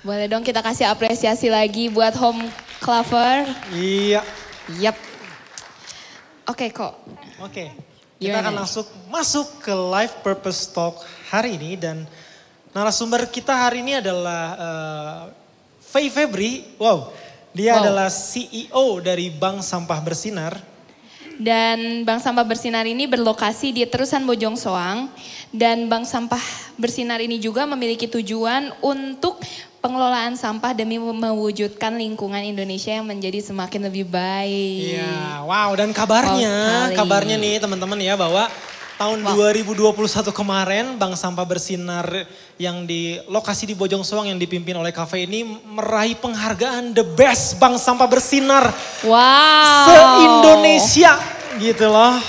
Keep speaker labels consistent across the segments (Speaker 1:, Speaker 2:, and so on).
Speaker 1: Boleh dong kita kasih apresiasi lagi buat Home Clover.
Speaker 2: Iya.
Speaker 1: Yap. Oke kok.
Speaker 2: Oke. Kita akan langsung masuk ke Live Purpose Talk hari ini. Dan narasumber kita hari ini adalah Faye Febri. Wow, dia adalah CEO dari Bank Sampah Bersinar.
Speaker 1: Dan Bank Sampah Bersinar ini berlokasi di Terusan Bojong Soang. Dan Bank Sampah Bersinar ini juga memiliki tujuan untuk pengelolaan sampah demi mewujudkan lingkungan Indonesia yang menjadi semakin lebih baik.
Speaker 2: Iya, wow, dan kabarnya nih teman-teman ya bahwa tahun 2021 kemarin Bank Sampah Bersinar yang di lokasi di Bojong Soang yang dipimpin oleh Cafe ini meraih penghargaan The Best Bank Sampah Bersinar se-Indonesia gitu loh.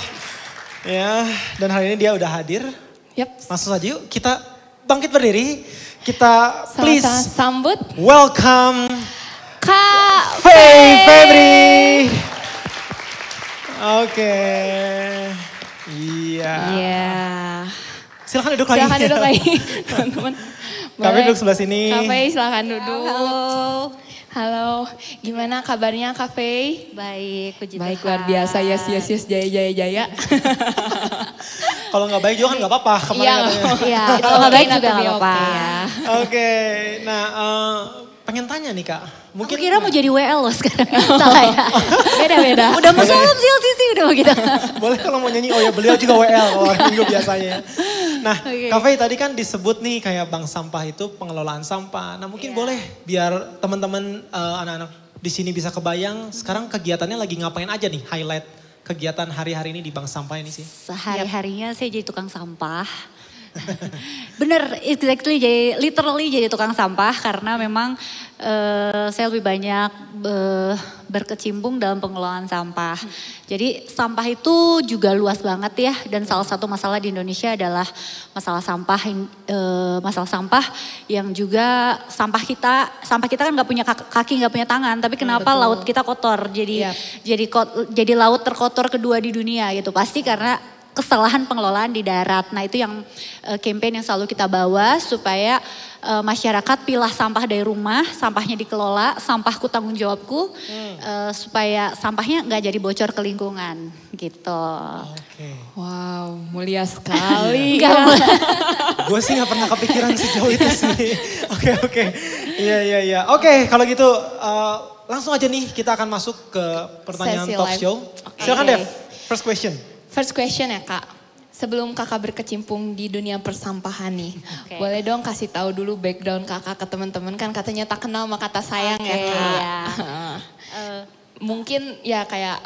Speaker 2: Ya, dan hari ini dia udah hadir.
Speaker 1: Yap.
Speaker 2: Langsung saja yuk kita bangkit berdiri. Kita please
Speaker 1: sambut.
Speaker 2: Welcome
Speaker 1: Kak
Speaker 2: Faye Febri. Oke. Iya. Silakan duduk lagi.
Speaker 1: Silakan duduk lagi, teman-teman.
Speaker 2: Kak Faye duduk sebelah sini.
Speaker 1: Kak Faye silakan duduk.
Speaker 3: Halo.
Speaker 1: Halo, gimana kabarnya Kak Faye?
Speaker 3: Baik, puji
Speaker 1: Baik,
Speaker 3: Tuhan.
Speaker 1: luar biasa, yes, jaya.
Speaker 2: Kalau nggak baik juga kan nggak apa-apa.
Speaker 3: Iya, kalau nggak baik juga nggak apa-apa.
Speaker 2: Oke, nah pengen tanya nih Kak.
Speaker 3: Mungkin kira mau jadi WL loh sekarang. Salah ya?
Speaker 1: Beda-beda.
Speaker 3: Udah mau salam sih udah mau gitu.
Speaker 2: Boleh kalau mau nyanyi, oh ya beliau juga WL kalau hari Minggu biasanya. Nah, Kak Faye tadi kan disebut nih kayak bank sampah itu pengelolaan sampah. Nah mungkin boleh biar teman-teman anak-anak di sini bisa kebayang sekarang kegiatannya lagi ngapain aja nih, highlight kegiatan hari-hari ini di bank sampah ini sih.
Speaker 3: Sehari-harinya saya jadi tukang sampah. Bener, exactly, jadi literally jadi tukang sampah karena memang saya lebih banyak berkecimpung dalam pengelolaan sampah. Jadi sampah itu juga luas banget ya, dan salah satu masalah di Indonesia adalah masalah sampah yang juga sampah kita kan nggak punya kaki, nggak punya tangan, tapi kenapa laut kita kotor? Jadi laut terkotor kedua di dunia gitu, pasti karena kesalahan pengelolaan di darat. Nah itu yang campaign yang selalu kita bawa supaya masyarakat pilah sampah dari rumah, sampahnya dikelola, sampahku tanggung jawabku, supaya sampahnya nggak jadi bocor ke lingkungan gitu.
Speaker 1: Wow, mulia sekali.
Speaker 2: Gue sih nggak pernah kepikiran sejauh itu sih. Oke. Iya. Oke, kalau gitu langsung aja nih kita akan masuk ke pertanyaan talk show. Silakan Dev, first question.
Speaker 1: First question ya Kak, sebelum Kakak berkecimpung di dunia persampahan nih, boleh dong kasih tahu dulu background Kakak ke teman-teman, kan katanya tak kenal maka tak sayang ya Kak. Mungkin ya kayak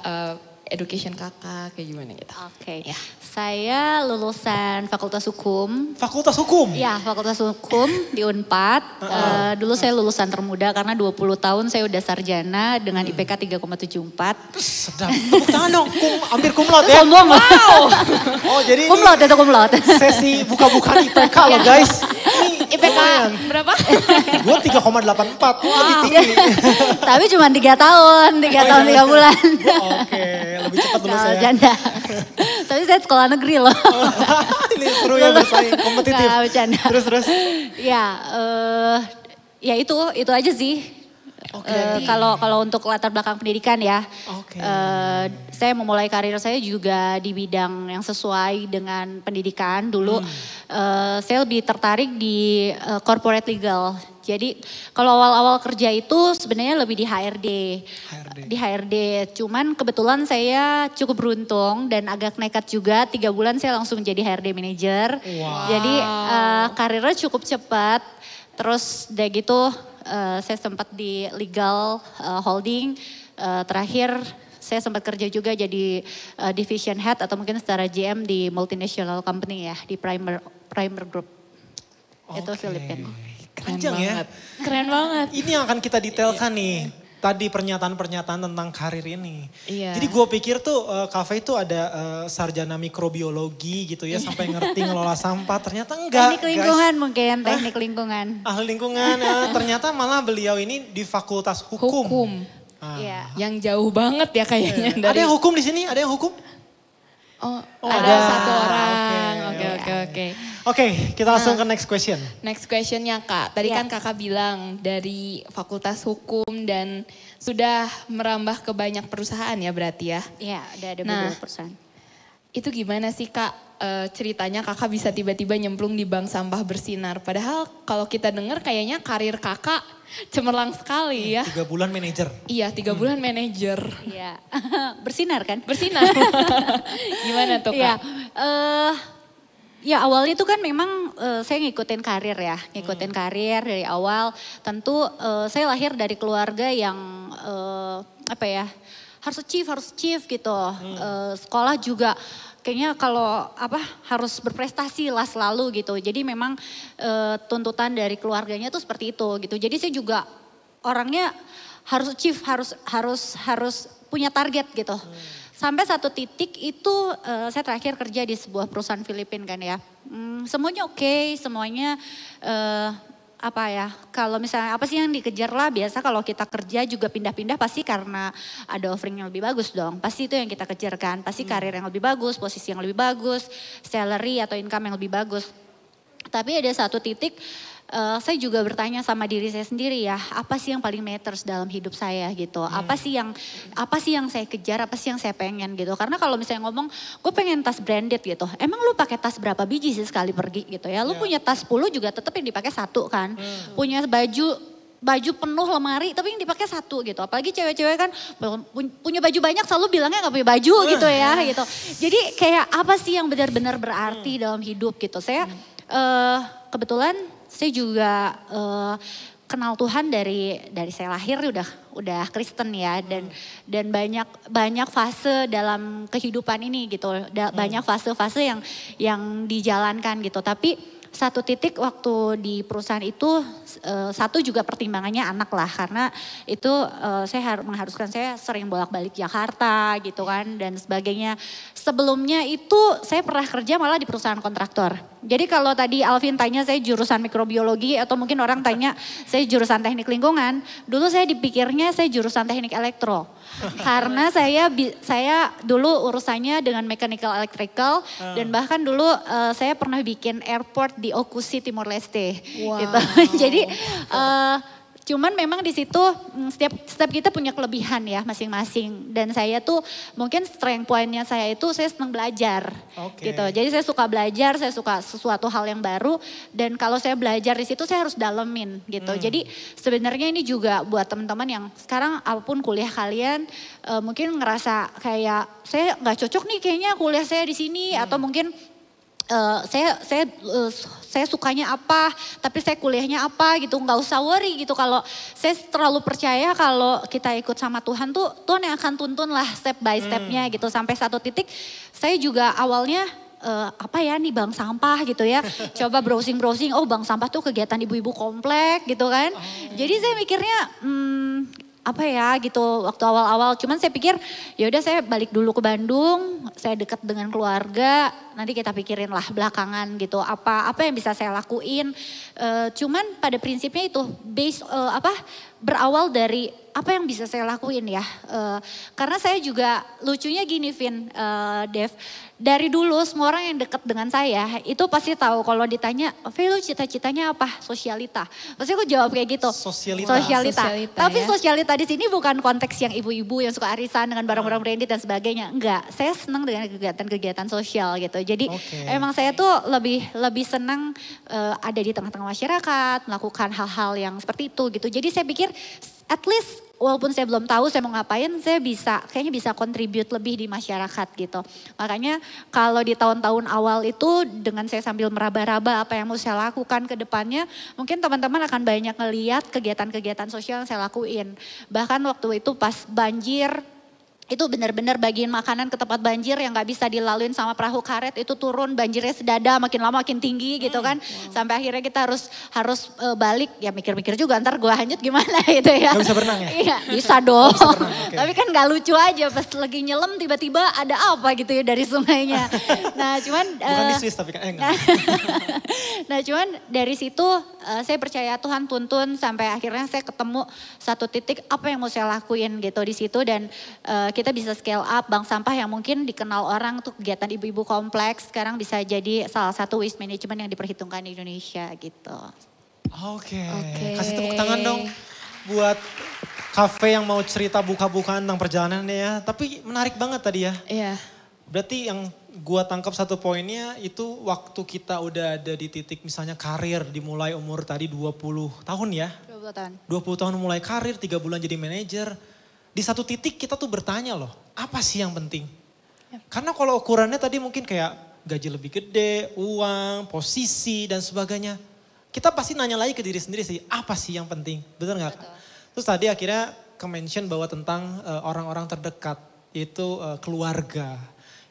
Speaker 1: education Kakak kayak gimana gitu.
Speaker 3: Ya. Saya lulusan Fakultas Hukum.
Speaker 2: Fakultas Hukum?
Speaker 3: Iya, Fakultas Hukum di Unpad. Dulu saya lulusan termuda karena 20 tahun saya udah sarjana dengan IPK 3,74.
Speaker 2: Sedap, tepuk tangan dong, hampir kumlot ya.
Speaker 3: Sombong.
Speaker 2: Wow. Oh jadi
Speaker 3: kumlot itu kumlot.
Speaker 2: Sesi buka-bukaan IPK loh guys. Ini
Speaker 1: IPK berapa?
Speaker 2: Gue 3,84, lebih tinggi.
Speaker 3: Tapi cuma 3 tahun, 3 tahun 3 bulan.
Speaker 2: Oke, lebih cepat lulus ya.
Speaker 3: Janda. Tapi saya sekolah negeri loh.
Speaker 2: Ini seru ya bersaing, kompetitif.
Speaker 3: Nah, bercanda.
Speaker 2: Terus.
Speaker 3: Ya itu aja sih. Kalau untuk latar belakang pendidikan ya, saya memulai karir saya juga di bidang yang sesuai dengan pendidikan. Dulu saya lebih tertarik di corporate legal. Jadi kalau awal-awal kerja itu sebenarnya lebih di HRD. Di HRD, cuman kebetulan saya cukup beruntung dan agak nekat juga. 3 bulan saya langsung jadi HRD manager. Jadi karirnya cukup cepat. Terus udah gitu saya sempat di legal holding. Terakhir saya sempat kerja juga jadi division head atau mungkin secara GM di multinational company ya, di Primer Group. Itu Filipina.
Speaker 2: Keren banget. Ini yang akan kita detailkan nih. Tadi pernyataan-pernyataan tentang karir ini. Jadi gue pikir tuh Kak Faye tuh ada sarjana mikrobiologi gitu ya sampai ngerti ngelola sampah. Ternyata enggak.
Speaker 3: Teknik lingkungan mungkin, teknik lingkungan.
Speaker 2: Ahli lingkungan, ternyata malah beliau ini di Fakultas Hukum.
Speaker 1: Yang jauh banget ya kayaknya.
Speaker 2: Ada yang hukum di sini? Ada yang hukum?
Speaker 1: Ada 1 orang. Oke.
Speaker 2: Oke, kita langsung ke next question.
Speaker 1: Next questionnya Kak, tadi kan Kakak bilang dari Fakultas Hukum dan sudah merambah ke banyak perusahaan ya berarti ya?
Speaker 3: Iya, ada beberapa perusahaan.
Speaker 1: Itu gimana sih Kak ceritanya Kakak bisa tiba-tiba nyemplung di bank sampah bersinar? Padahal kalau kita dengar kayaknya karir Kakak cemerlang sekali ya.
Speaker 2: 3 bulan manajer.
Speaker 1: Iya, 3 bulan manajer.
Speaker 3: Iya, bersinar kan?
Speaker 1: Bersinar. Gimana tuh Kak?
Speaker 3: Ya awalnya itu kan memang saya ngikutin karir ya, ngikutin karir dari awal. Tentu saya lahir dari keluarga yang harus achieve gitu. Sekolah juga kayaknya kalau harus berprestasi lah selalu gitu. Jadi memang tuntutan dari keluarganya tuh seperti itu gitu. Jadi saya juga orangnya harus achieve, harus punya target gitu. Sampai satu titik itu saya terakhir kerja di sebuah perusahaan Filipina kan ya. Semuanya oke, semuanya kalau misalnya apa sih yang dikejar lah, biasa kalau kita kerja juga pindah-pindah pasti karena ada offering yang lebih bagus dong. Pasti itu yang kita kejar kan, pasti karir yang lebih bagus, posisi yang lebih bagus, salary atau income yang lebih bagus. Tapi ada satu titik saya juga bertanya sama diri saya sendiri ya, apa sih yang paling matters dalam hidup saya gitu. Apa sih yang saya kejar, apa sih yang saya pengen gitu. Karena kalau misalnya ngomong, gue pengen tas branded gitu. Emang lu pakai tas berapa biji sih sekali pergi gitu ya. Lu punya tas 10 juga tetap yang dipakai 1 kan. Punya baju penuh lemari tapi yang dipakai 1 gitu. Apalagi cewek-cewek kan punya baju banyak selalu bilangnya gak punya baju gitu ya gitu. Jadi kayak apa sih yang benar-benar berarti dalam hidup gitu. Saya kebetulan saya juga kenal Tuhan dari saya lahir udah Kristen ya, dan banyak fase dalam kehidupan ini gitu. Banyak fase-fase yang dijalankan gitu. Tapi satu titik waktu di perusahaan itu satu juga pertimbangannya anak lah, karena itu mengharuskan saya sering bolak-balik Jakarta gitu kan dan sebagainya. Sebelumnya itu saya pernah kerja malah di perusahaan kontraktor. Jadi kalau tadi Alvin tanya saya jurusan mikrobiologi atau mungkin orang tanya saya jurusan teknik lingkungan, dulu saya dipikirnya saya jurusan teknik elektro. Karena saya dulu urusannya dengan mechanical electrical dan bahkan dulu saya pernah bikin airport di Okusi Timor Leste.
Speaker 1: Wow.
Speaker 3: Gitu. Jadi cuman memang di situ setiap kita punya kelebihan ya masing-masing. Dan saya tuh mungkin strength pointnya saya itu saya senang belajar gitu. Jadi saya suka belajar, saya suka sesuatu hal yang baru. Dan kalau saya belajar di situ saya harus dalemin gitu. Jadi sebenarnya ini juga buat teman-teman yang sekarang apapun kuliah kalian mungkin ngerasa kayak saya nggak cocok nih kayaknya kuliah saya di sini atau mungkin saya sukanya apa, tapi saya kuliahnya apa gitu. Nggak usah worry gitu. Kalau saya terlalu percaya kalau kita ikut sama Tuhan tuh, Tuhan yang akan tuntun lah step by stepnya gitu. Sampai satu titik saya juga awalnya nih bank sampah gitu ya. Coba browsing, oh bank sampah tuh kegiatan ibu-ibu komplek gitu kan. Jadi saya mikirnya gitu waktu awal-awal. Cuman saya pikir ya udah saya balik dulu ke Bandung, saya dekat dengan keluarga, nanti kita pikirin lah belakangan gitu apa yang bisa saya lakuin. Cuman pada prinsipnya itu berawal dari apa yang bisa saya lakuin ya. Karena saya juga lucunya gini Vin, Dev, dari dulu semua orang yang dekat dengan saya itu pasti tahu kalau ditanya, lu cita-citanya apa? Sosialita. Pasti aku jawab kayak gitu. Sosialita. Tapi ya. Sosialita di sini bukan konteks yang ibu-ibu yang suka arisan dengan barang-barang branded dan sebagainya. Enggak, saya senang dengan kegiatan-kegiatan sosial gitu. Jadi emang saya tuh lebih senang ada di tengah-tengah masyarakat, melakukan hal-hal yang seperti itu gitu. Jadi saya pikir at least walaupun saya belum tahu saya mau ngapain, saya kayaknya bisa contribute lebih di masyarakat gitu. Makanya kalau di tahun-tahun awal itu dengan saya sambil meraba-raba apa yang mau saya lakukan ke depannya, mungkin teman-teman akan banyak ngeliat kegiatan-kegiatan sosial yang saya lakuin. Bahkan waktu itu pas banjir, itu benar-benar bagiin makanan ke tempat banjir yang gak bisa dilaluin sama perahu karet, itu turun banjirnya sedada makin lama makin tinggi gitu kan. Sampai akhirnya kita harus balik, ya mikir-mikir juga ntar gue hanyut gimana gitu ya.
Speaker 2: Gak bisa berenang ya?
Speaker 3: Iya bisa dong. Tapi kan gak lucu aja pas lagi nyelam tiba-tiba ada apa gitu ya dari sungainya. Nah cuman.
Speaker 2: Bukan di Swiss tapi kan enggak.
Speaker 3: Nah cuman dari situ saya percaya Tuhan tuntun sampai akhirnya saya ketemu satu titik apa yang mau saya lakuin gitu di situ. Dan kita bisa scale up bank sampah yang mungkin dikenal orang tuh kegiatan ibu-ibu kompleks sekarang bisa jadi salah satu waste management yang diperhitungkan di Indonesia gitu.
Speaker 2: Oke. Kasih tepuk tangan dong buat kafe yang mau cerita buka-bukaan tentang perjalanannya ya. Tapi menarik banget tadi ya.
Speaker 1: Iya.
Speaker 2: Berarti yang gua tangkap satu poinnya itu waktu kita udah ada di titik misalnya karir dimulai umur tadi 20 tahun ya.
Speaker 3: 20 tahun.
Speaker 2: 20 tahun mulai karir, 3 bulan jadi manajer. Di satu titik kita tuh bertanya loh, apa sih yang penting? Karena kalau ukurannya tadi mungkin kayak gaji lebih gede, uang, posisi dan sebagainya. Kita pasti nanya lagi ke diri sendiri sih, apa sih yang penting? Betul nggak? Terus tadi akhirnya ke-mention bahwa tentang orang-orang terdekat, yaitu keluarga.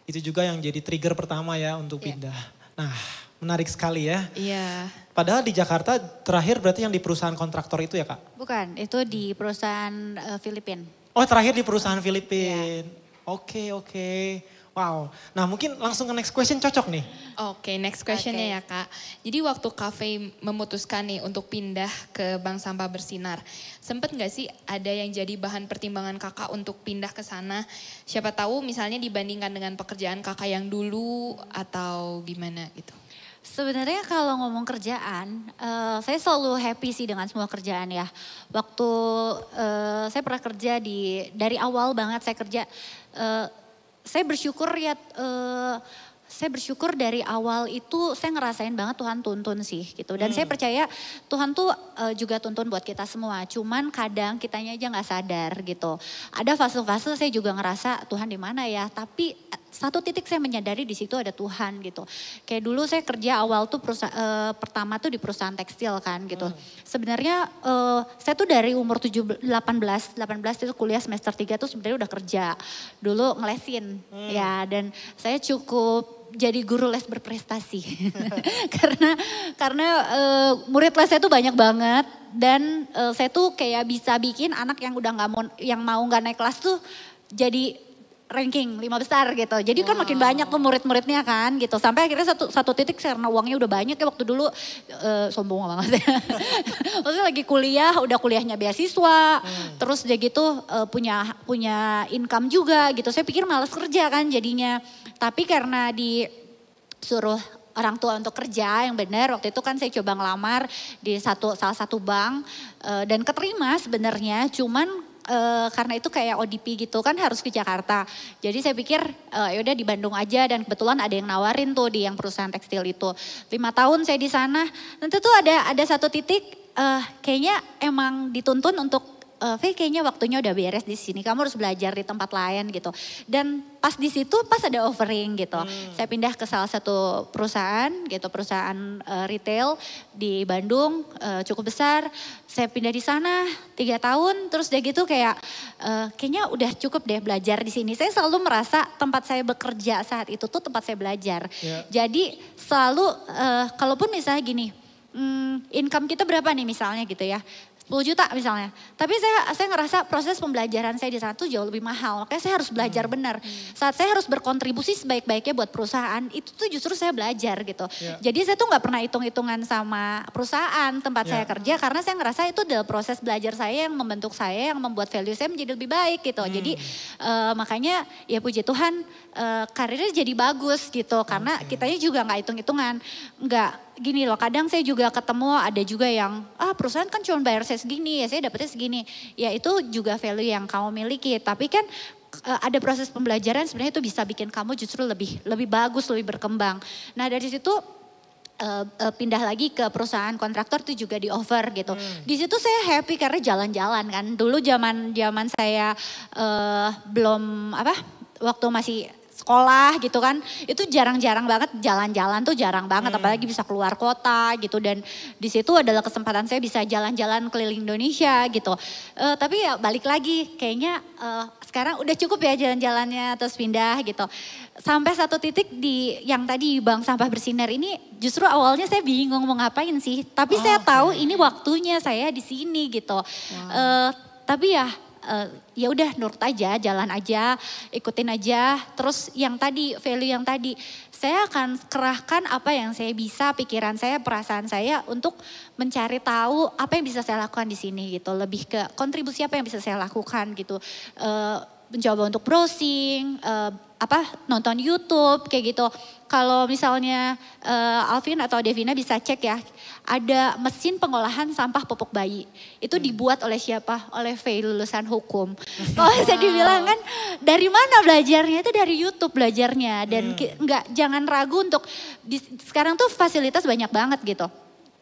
Speaker 2: Itu juga yang jadi trigger pertama ya untuk pindah. Nah, menarik sekali ya.
Speaker 1: Iya.
Speaker 2: Padahal di Jakarta terakhir berarti yang di perusahaan kontraktor itu ya Kak?
Speaker 3: Bukan, itu di perusahaan Filipina.
Speaker 2: Oh terakhir di perusahaan Filipina. Oke. Wow. Nah mungkin langsung ke next question cocok nih.
Speaker 1: Oke, next questionnya ya Kak. Jadi waktu Cafe memutuskan nih untuk pindah ke Bank Sampah Bersinar, sempet nggak sih ada yang jadi bahan pertimbangan Kakak untuk pindah ke sana? Siapa tahu misalnya dibandingkan dengan pekerjaan Kakak yang dulu atau gimana gitu?
Speaker 3: Sebenarnya kalau ngomong kerjaan, saya selalu happy sih dengan semua kerjaan ya. Waktu saya pernah kerja dari awal banget saya kerja, saya bersyukur ya, saya bersyukur dari awal itu saya ngerasain banget Tuhan tuntun sih gitu. Dan saya percaya Tuhan tuh juga tuntun buat kita semua. Cuman kadang kitanya aja gak sadar gitu. Ada fase-fase saya juga ngerasa Tuhan di mana ya. Tapi satu titik saya menyadari di situ ada Tuhan gitu. Kayak dulu saya kerja awal tuh pertama tuh di perusahaan tekstil kan gitu. Sebenarnya saya tuh dari umur 18 itu kuliah semester 3 tuh sebenarnya udah kerja. Dulu ngelesin ya, dan saya cukup jadi guru les berprestasi. karena murid les saya tuh banyak banget, dan saya tuh kayak bisa bikin anak yang udah mau nggak naik kelas tuh jadi ranking 5 besar gitu. Jadi kan makin banyak tuh murid-muridnya kan gitu. Sampai akhirnya satu titik karena uangnya udah banyak ya waktu dulu, sombong banget ya. Maksudnya lagi kuliah, udah kuliahnya beasiswa, terus dia gitu punya income juga gitu. Saya pikir malas kerja kan jadinya. Tapi karena disuruh orang tua untuk kerja yang benar, waktu itu kan saya coba ngelamar di salah satu bank dan keterima sebenarnya, cuman karena itu kayak ODP gitu kan harus ke Jakarta. Jadi saya pikir yaudah di Bandung aja, dan kebetulan ada yang nawarin tuh di yang perusahaan tekstil itu. 5 tahun saya di sana. Nanti tuh ada satu titik kayaknya emang dituntun untuk kayaknya waktunya udah beres di sini. Kamu harus belajar di tempat lain gitu. Dan pas di situ pas ada offering gitu. Saya pindah ke salah satu perusahaan gitu, perusahaan retail di Bandung cukup besar. Saya pindah di sana 3 tahun, terus udah gitu kayak kayaknya udah cukup deh belajar di sini. Saya selalu merasa tempat saya bekerja saat itu tuh tempat saya belajar. Jadi selalu kalaupun misalnya gini, income kita berapa nih misalnya gitu ya. 10 juta misalnya. Tapi saya ngerasa proses pembelajaran saya di sana tuh jauh lebih mahal. Makanya saya harus belajar benar. Saat saya harus berkontribusi sebaik-baiknya buat perusahaan, itu tuh justru saya belajar gitu. Jadi saya tuh gak pernah hitung-hitungan sama perusahaan tempat saya kerja, karena saya ngerasa itu adalah proses belajar saya yang membentuk saya, yang membuat value saya menjadi lebih baik gitu. Jadi makanya ya puji Tuhan karirnya jadi bagus gitu. Karena kitanya juga gak hitung-hitungan. Gini loh, kadang saya juga ketemu ada juga yang perusahaan kan cuma bayar saya segini, ya saya dapetnya segini. Ya itu juga value yang kamu miliki. Tapi kan ada proses pembelajaran sebenarnya itu bisa bikin kamu justru lebih bagus, lebih berkembang. Nah dari situ pindah lagi ke perusahaan kontraktor itu juga di offer gitu. Di situ saya happy karena jalan-jalan kan. Dulu zaman saya belum waktu masih sekolah gitu kan, itu jarang-jarang banget jalan-jalan tuh jarang banget, apalagi bisa keluar kota gitu, dan di situ adalah kesempatan saya bisa jalan-jalan keliling Indonesia gitu. Tapi ya balik lagi, kayaknya sekarang udah cukup ya jalan-jalannya, terus pindah gitu. Sampai satu titik di yang tadi Bank Sampah Bersinar ini, justru awalnya saya bingung mau ngapain sih, tapi saya tahu ini waktunya saya di sini gitu. Tapi ya udah nurut aja, jalan aja, ikutin aja. Terus yang tadi, value yang tadi, saya akan kerahkan apa yang saya bisa, pikiran saya, perasaan saya untuk mencari tahu apa yang bisa saya lakukan di sini gitu. Lebih ke kontribusi apa yang bisa saya lakukan gitu. mencoba untuk browsing, nonton YouTube kayak gitu. Kalau misalnya Alvin atau Devina bisa cek ya, ada mesin pengolahan sampah popok bayi. Itu dibuat oleh siapa? Oleh Faye lulusan hukum. Kalau saya dibilang kan dari mana belajarnya? Itu dari YouTube belajarnya. Dan jangan ragu untuk, sekarang tuh fasilitas banyak banget gitu.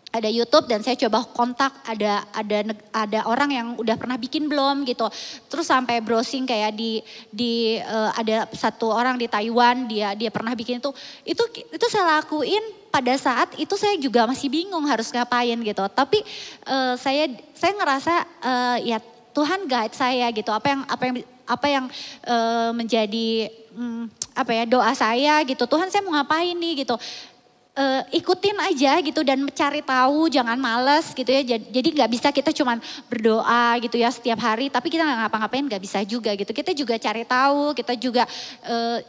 Speaker 3: Ada YouTube dan saya coba kontak ada orang yang udah pernah bikin belum gitu. Terus sampai browsing kayak ada satu orang di Taiwan dia pernah bikin itu saya lakuin pada saat itu saya juga masih bingung harus ngapain gitu. Tapi saya ngerasa ya Tuhan guide saya gitu. Apa yang menjadi doa saya gitu. Tuhan saya mau ngapain nih gitu. Ikutin aja gitu dan cari tahu, jangan males gitu ya. Jadi nggak bisa kita cuman berdoa gitu ya setiap hari, tapi kita nggak ngapa-ngapain nggak bisa juga gitu. Kita juga cari tahu, kita juga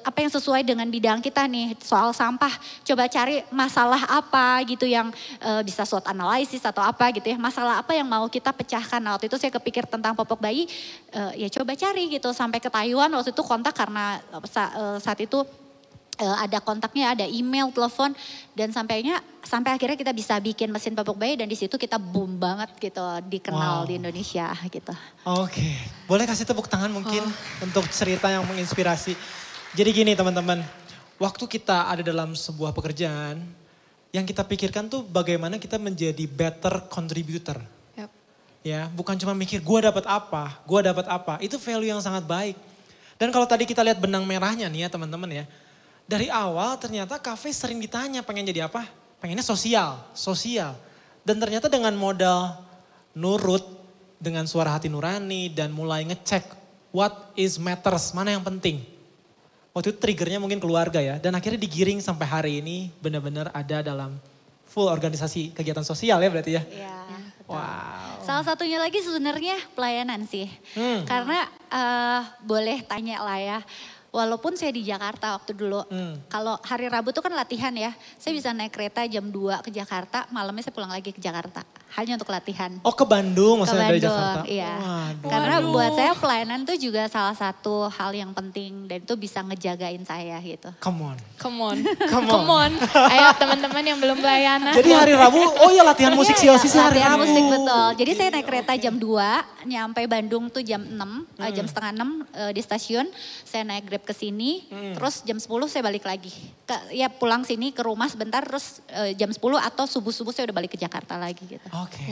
Speaker 3: apa yang sesuai dengan bidang kita nih soal sampah. Coba cari masalah apa gitu yang bisa SWOT analisis atau apa gitu ya. Masalah apa yang mau kita pecahkan. Nah, waktu itu saya kepikir tentang popok bayi, ya coba cari gitu sampai ke Taiwan waktu itu kontak karena saat itu ada kontaknya, ada email, telepon, dan sampai akhirnya kita bisa bikin mesin popok bayi dan di situ kita boom banget gitu, dikenal di Indonesia gitu.
Speaker 2: Oke, boleh kasih tepuk tangan mungkin untuk cerita yang menginspirasi. Jadi gini teman-teman, waktu kita ada dalam sebuah pekerjaan, yang kita pikirkan tuh bagaimana kita menjadi better contributor.
Speaker 1: Yep.
Speaker 2: Ya, bukan cuma mikir gue dapat apa, itu value yang sangat baik. Dan kalau tadi kita lihat benang merahnya nih ya teman-teman ya. Dari awal ternyata Cafe sering ditanya pengen jadi apa? Pengennya sosial. Dan ternyata dengan modal nurut, dengan suara hati nurani dan mulai ngecek what is matters, mana yang penting. Waktu itu triggernya mungkin keluarga ya. Dan akhirnya digiring sampai hari ini benar-benar ada dalam full organisasi kegiatan sosial ya berarti ya?
Speaker 3: Iya.
Speaker 2: Wow.
Speaker 3: Salah satunya lagi sebenarnya pelayanan sih. Karena boleh tanya lah ya. Walaupun saya di Jakarta waktu dulu, kalau hari Rabu tuh kan latihan ya. Saya bisa naik kereta jam 2 ke Jakarta, malamnya saya pulang lagi ke Jakarta. Hanya untuk latihan.
Speaker 2: Oh ke Bandung maksudnya dari Jakarta?
Speaker 3: Iya.
Speaker 2: Waduh.
Speaker 3: Karena buat saya pelayanan tuh juga salah satu hal yang penting dan itu bisa ngejagain saya gitu.
Speaker 2: Come on.
Speaker 1: Ayo teman-teman yang belum pelayanan.
Speaker 2: Jadi hari Rabu, oh iya latihan musik sih hari
Speaker 3: Latihan
Speaker 2: Rabu.
Speaker 3: musik betul. Jadi saya naik kereta jam 2, nyampe Bandung tuh jam 6, jam setengah 6 di stasiun. Saya naik Grab ke sini, terus jam 10 saya balik lagi. Pulang sini ke rumah sebentar, terus jam 10 atau subuh-subuh saya udah balik ke Jakarta lagi gitu.
Speaker 2: Oke.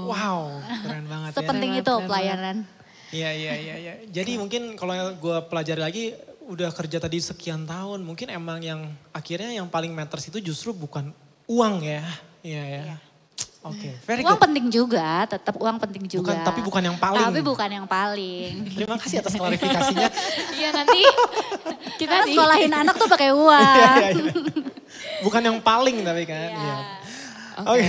Speaker 2: Wow, keren banget ya.
Speaker 3: Sepenting itu pelayanan.
Speaker 2: Iya. Jadi mungkin kalau gue pelajari lagi, udah kerja tadi sekian tahun, mungkin emang yang akhirnya yang paling matters itu justru bukan uang ya. Iya. Oke, very good.
Speaker 3: Uang penting juga, tetap uang penting juga.
Speaker 2: Tapi bukan yang paling.
Speaker 3: Tapi bukan yang paling.
Speaker 2: Terima kasih atas klarifikasinya.
Speaker 1: Iya nanti
Speaker 3: kita sekolahin anak tuh pakai uang.
Speaker 2: Iya. Bukan yang paling tapi kan. Iya. Oke.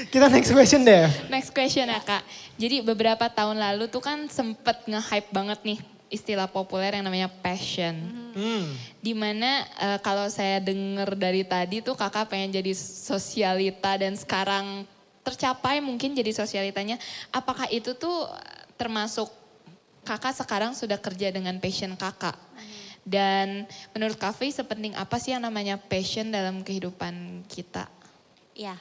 Speaker 2: Kita next question deh.
Speaker 1: Next question ya Kak. Jadi beberapa tahun lalu tuh kan sempet nge-hype banget nih istilah populer yang namanya passion. Dimana kalau saya dengar dari tadi tuh kakak pengen jadi sosialita dan sekarang tercapai mungkin jadi sosialitanya. Apakah itu tuh termasuk kakak sekarang sudah kerja dengan passion kakak? Dan menurut Cafe sepenting apa sih yang namanya passion dalam kehidupan kita?
Speaker 3: Ya.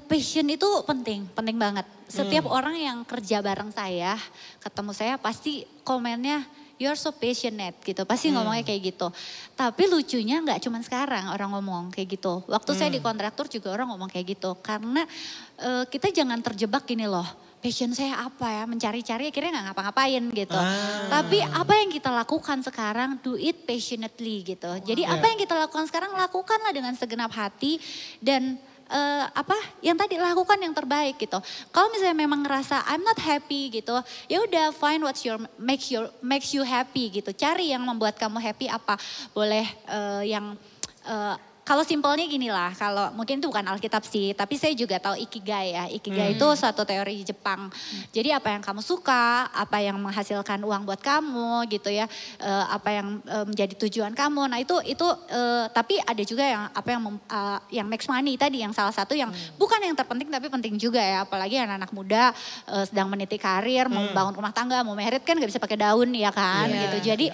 Speaker 3: Passion itu penting banget. Setiap orang yang kerja bareng saya, ketemu saya pasti komennya, you're so passionate gitu. Pasti ngomongnya kayak gitu. Tapi lucunya nggak cuma sekarang orang ngomong kayak gitu. Waktu saya di kontraktor juga orang ngomong kayak gitu. Karena kita jangan terjebak gini loh. Passion saya apa ya, mencari-cari akhirnya nggak ngapa-ngapain gitu. Tapi apa yang kita lakukan sekarang, do it passionately gitu. Jadi apa yang kita lakukan sekarang, lakukanlah dengan segenap hati dan yang tadi lakukan yang terbaik gitu. Kalau misalnya memang ngerasa I'm not happy gitu, ya udah find what's makes you happy gitu. Cari yang membuat kamu happy apa. Boleh yang kalau simpelnya gini lah, kalau mungkin itu bukan Alkitab sih, tapi saya juga tahu Ikigai ya. Ikigai itu suatu teori Jepang. Jadi apa yang kamu suka, apa yang menghasilkan uang buat kamu gitu ya, apa yang menjadi tujuan kamu. Nah itu tapi ada juga yang apa yang makes money tadi, yang salah satu yang bukan yang terpenting tapi penting juga ya. Apalagi anak-anak muda sedang meniti karir, mau bangun rumah tangga, mau merit kan gak bisa pakai daun ya kan gitu. Jadi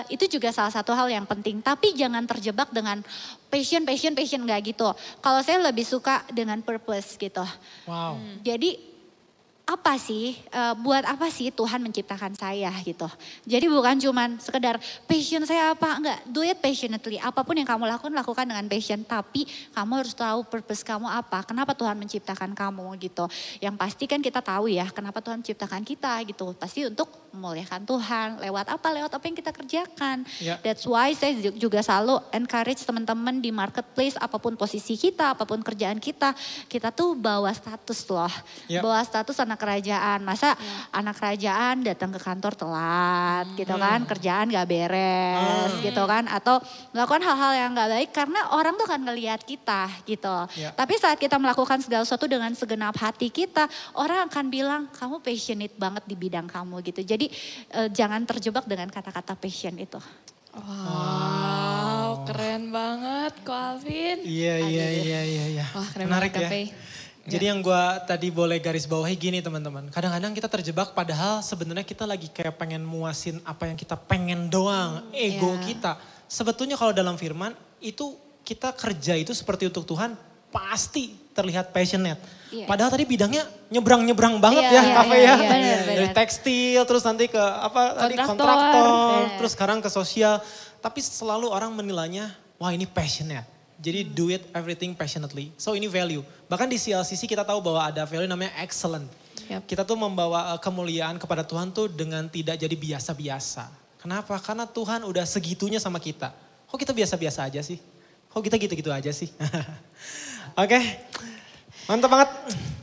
Speaker 3: itu juga salah satu hal yang penting. Tapi jangan terjebak dengan passion gak gitu. Kalau saya lebih suka dengan purpose gitu.
Speaker 2: Wow.
Speaker 3: Jadi apa sih, buat apa sih Tuhan menciptakan saya gitu. Jadi bukan cuman sekedar passion saya apa, enggak, do it passionately. Apapun yang kamu lakukan dengan passion. Tapi kamu harus tahu purpose kamu apa, kenapa Tuhan menciptakan kamu gitu. Yang pasti kan kita tahu ya kenapa Tuhan menciptakan kita gitu. Pasti untuk memuliakan Tuhan, lewat apa yang kita kerjakan. That's why saya juga selalu encourage teman-teman di marketplace, apapun posisi kita, apapun kerjaan kita tuh bawa status loh. Bawa status anak kerajaan. Masa anak kerajaan datang ke kantor telat gitu kan, kerjaan gak beres gitu kan, atau melakukan hal-hal yang gak baik karena orang tuh kan ngelihat kita gitu. Tapi saat kita melakukan segala sesuatu dengan segenap hati kita, orang akan bilang kamu passionate banget di bidang kamu gitu. Jadi jangan terjebak dengan kata-kata passion itu.
Speaker 1: Wow, keren banget Ko Alvin.
Speaker 2: Iya.
Speaker 1: Wah, keren
Speaker 2: menarik
Speaker 1: banget,
Speaker 2: ya. Jadi yang gue tadi boleh garis bawahi gini teman-teman. Kadang-kadang kita terjebak padahal sebenarnya kita lagi kayak pengen muasin apa yang kita pengen doang. Ego kita. Sebetulnya kalau dalam firman itu kita kerja itu seperti untuk Tuhan pasti terlihat passionate. Padahal tadi bidangnya nyebrang-nyebrang banget kafe ya.
Speaker 3: Bener.
Speaker 2: Dari tekstil terus nanti ke kontraktor. Terus sekarang ke sosial. Tapi selalu orang menilainya wah ini passionate. Jadi do it everything passionately. So ini value. Bahkan di CLCC kita tahu bahwa ada value namanya excellent. Kita tuh membawa kemuliaan kepada Tuhan tuh dengan tidak jadi biasa-biasa. Kenapa? Karena Tuhan udah segitunya sama kita. Kok kita biasa-biasa aja sih? Kok kita gitu-gitu aja sih? Oke, mantap banget.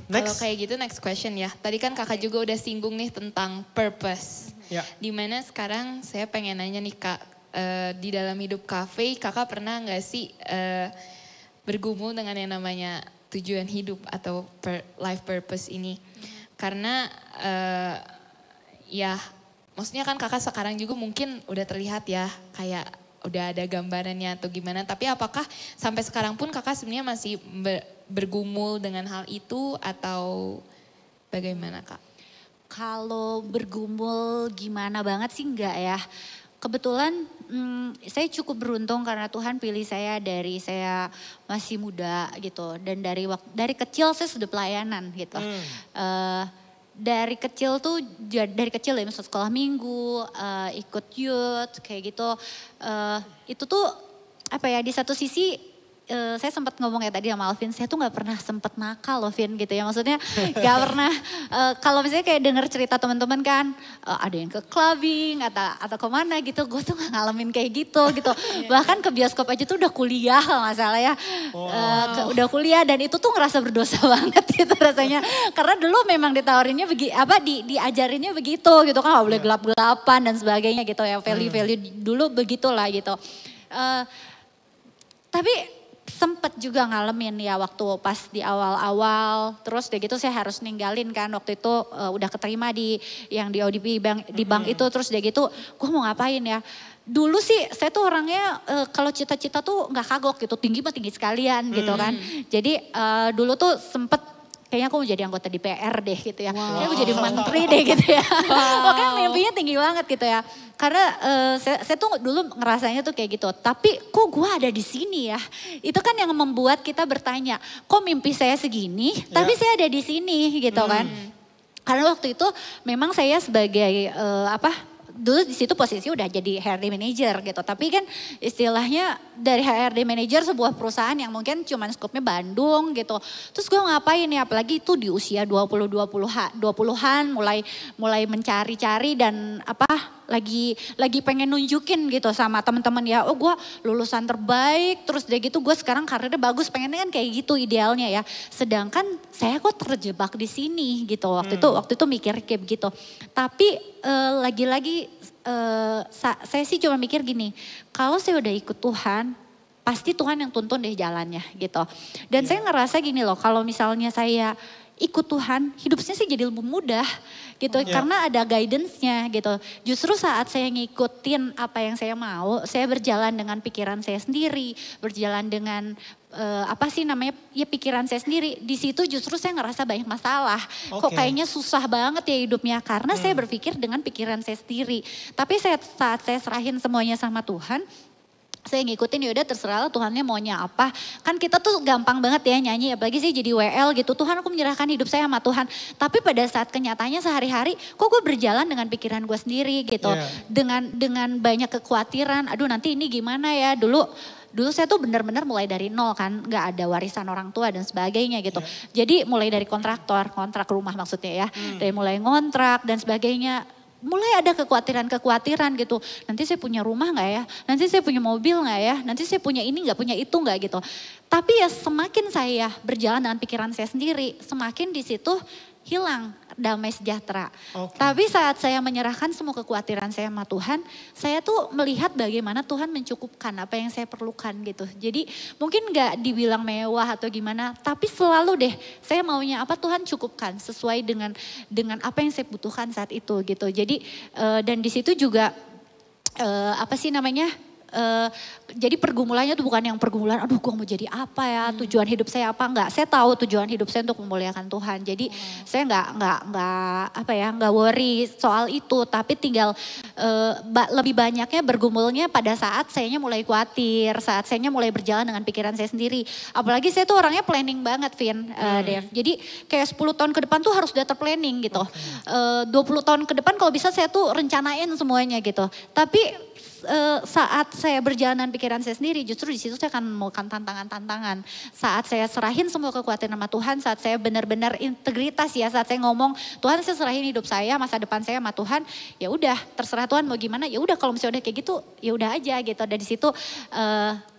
Speaker 2: Next.
Speaker 1: Kalau kayak gitu next question ya. Tadi kan kakak juga udah singgung nih tentang purpose. Dimana sekarang saya pengen nanya nih Kak. Di dalam hidup kafe, kakak pernah gak sih bergumul dengan yang namanya tujuan hidup atau life purpose ini? Karena ya maksudnya kan kakak sekarang juga mungkin udah terlihat ya kayak udah ada gambarannya atau gimana. Tapi apakah sampai sekarang pun kakak sebenarnya masih bergumul dengan hal itu atau bagaimana Kak?
Speaker 3: Kalau bergumul gimana banget sih enggak ya. Kebetulan saya cukup beruntung karena Tuhan pilih saya dari saya masih muda gitu. Dan dari kecil saya sudah pelayanan gitu. Dari kecil ya misalnya sekolah minggu, ikut youth kayak gitu. Itu tuh apa ya, di satu sisi saya sempat ngomong ya tadi sama Alvin, saya tuh gak pernah sempet nakal loh Vin gitu ya. Maksudnya gak pernah, kalau misalnya kayak denger cerita teman-teman kan, ada yang ke clubbing atau kemana gitu, gue tuh gak ngalamin kayak gitu. Bahkan ke bioskop aja tuh udah kuliah kalau gak salah ya. Udah kuliah dan itu tuh ngerasa berdosa banget gitu rasanya. Karena dulu memang ditawarinnya diajarinnya begitu gitu kan, gak boleh gelap-gelapan dan sebagainya gitu ya. Value-value dulu begitulah gitu. Tapi sempet juga ngalamin ya waktu pas di awal-awal, terus udah gitu saya harus ninggalin kan waktu itu udah keterima di ODP di bank itu, terus udah gitu gue mau ngapain ya. Dulu sih saya tuh orangnya kalau cita-cita tuh nggak kagok gitu, tinggi mah tinggi sekalian gitu kan. Jadi dulu tuh sempet kayaknya aku mau jadi anggota DPR deh gitu ya. Kayaknya aku jadi menteri deh gitu ya. Pokoknya mimpinya tinggi banget gitu ya. Karena saya tuh dulu ngerasanya tuh kayak gitu. Tapi kok gue ada di sini ya? Itu kan yang membuat kita bertanya, kok mimpi saya segini tapi saya ada di sini gitu kan. Karena waktu itu memang saya sebagai dulu di situ posisi udah jadi HRD manager gitu. Tapi kan istilahnya dari HRD manager sebuah perusahaan yang mungkin cuman skopnya Bandung gitu. Terus gue ngapain ya, apalagi itu di usia 20-20an mulai mencari-cari dan lagi pengen nunjukin gitu sama teman-teman ya, oh gue lulusan terbaik, terus udah gitu gue sekarang karirnya bagus, pengennya kan kayak gitu idealnya ya. Sedangkan saya kok terjebak di sini gitu waktu itu mikir kayak begitu. Tapi lagi-lagi saya sih cuma mikir gini, kalau saya udah ikut Tuhan, pasti Tuhan yang tuntun deh jalannya gitu. Dan saya ngerasa gini loh, kalau misalnya saya ikut Tuhan, hidupnya sih jadi lebih mudah gitu. Karena ada guidance-nya gitu. Justru saat saya ngikutin apa yang saya mau, saya berjalan dengan pikiran saya sendiri, berjalan dengan pikiran saya sendiri. Di situ justru saya ngerasa banyak masalah. Kok kayaknya susah banget ya hidupnya, karena saya berpikir dengan pikiran saya sendiri. Tapi saat saya serahin semuanya sama Tuhan, saya ngikutin, yaudah terserahlah Tuhannya maunya apa. Kan kita tuh gampang banget ya nyanyi, apalagi sih jadi WL gitu. Tuhan, aku menyerahkan hidup saya sama Tuhan. Tapi pada saat kenyataannya sehari-hari, kok gue berjalan dengan pikiran gue sendiri gitu. Dengan banyak kekhawatiran, aduh nanti ini gimana ya. Dulu saya tuh benar-benar mulai dari nol kan, gak ada warisan orang tua dan sebagainya gitu. Jadi mulai dari kontrak rumah maksudnya ya. Dari mulai ngontrak dan sebagainya. Mulai ada kekhawatiran gitu. Nanti saya punya rumah gak ya? Nanti saya punya mobil gak ya? Nanti saya punya ini gak, punya itu gak gitu. Tapi ya semakin saya berjalan dengan pikiran saya sendiri, semakin di situ hilang damai sejahtera. Tapi saat saya menyerahkan semua kekhawatiran saya sama Tuhan, saya tuh melihat bagaimana Tuhan mencukupkan apa yang saya perlukan gitu. Jadi mungkin gak dibilang mewah atau gimana, tapi selalu deh saya maunya apa Tuhan cukupkan sesuai dengan apa yang saya butuhkan saat itu gitu. Jadi dan di situ juga jadi pergumulannya tuh bukan yang pergumulan, aduh gue mau jadi apa ya, tujuan hidup saya apa, enggak. Saya tahu tujuan hidup saya untuk memuliakan Tuhan. Jadi saya enggak worry soal itu, tapi tinggal lebih banyaknya bergumulnya pada saat sayanya mulai khawatir, saat sayanya mulai berjalan dengan pikiran saya sendiri. Apalagi saya tuh orangnya planning banget, Vin, Dev. Jadi kayak 10 tahun ke depan tuh harus udah terplanning gitu. 20 tahun ke depan kalau bisa saya tuh rencanain semuanya gitu. Tapi saat saya berjalan dengan pikiran saya sendiri, justru di situ saya akan menemukan tantangan-tantangan. Saat saya serahin semua kekhawatiran sama Tuhan, saat saya benar-benar integritas ya, saat saya ngomong, Tuhan saya serahin hidup saya, masa depan saya sama Tuhan, ya udah terserah Tuhan mau gimana, ya udah kalau misalnya udah kayak gitu, ya udah aja gitu. Dan di situ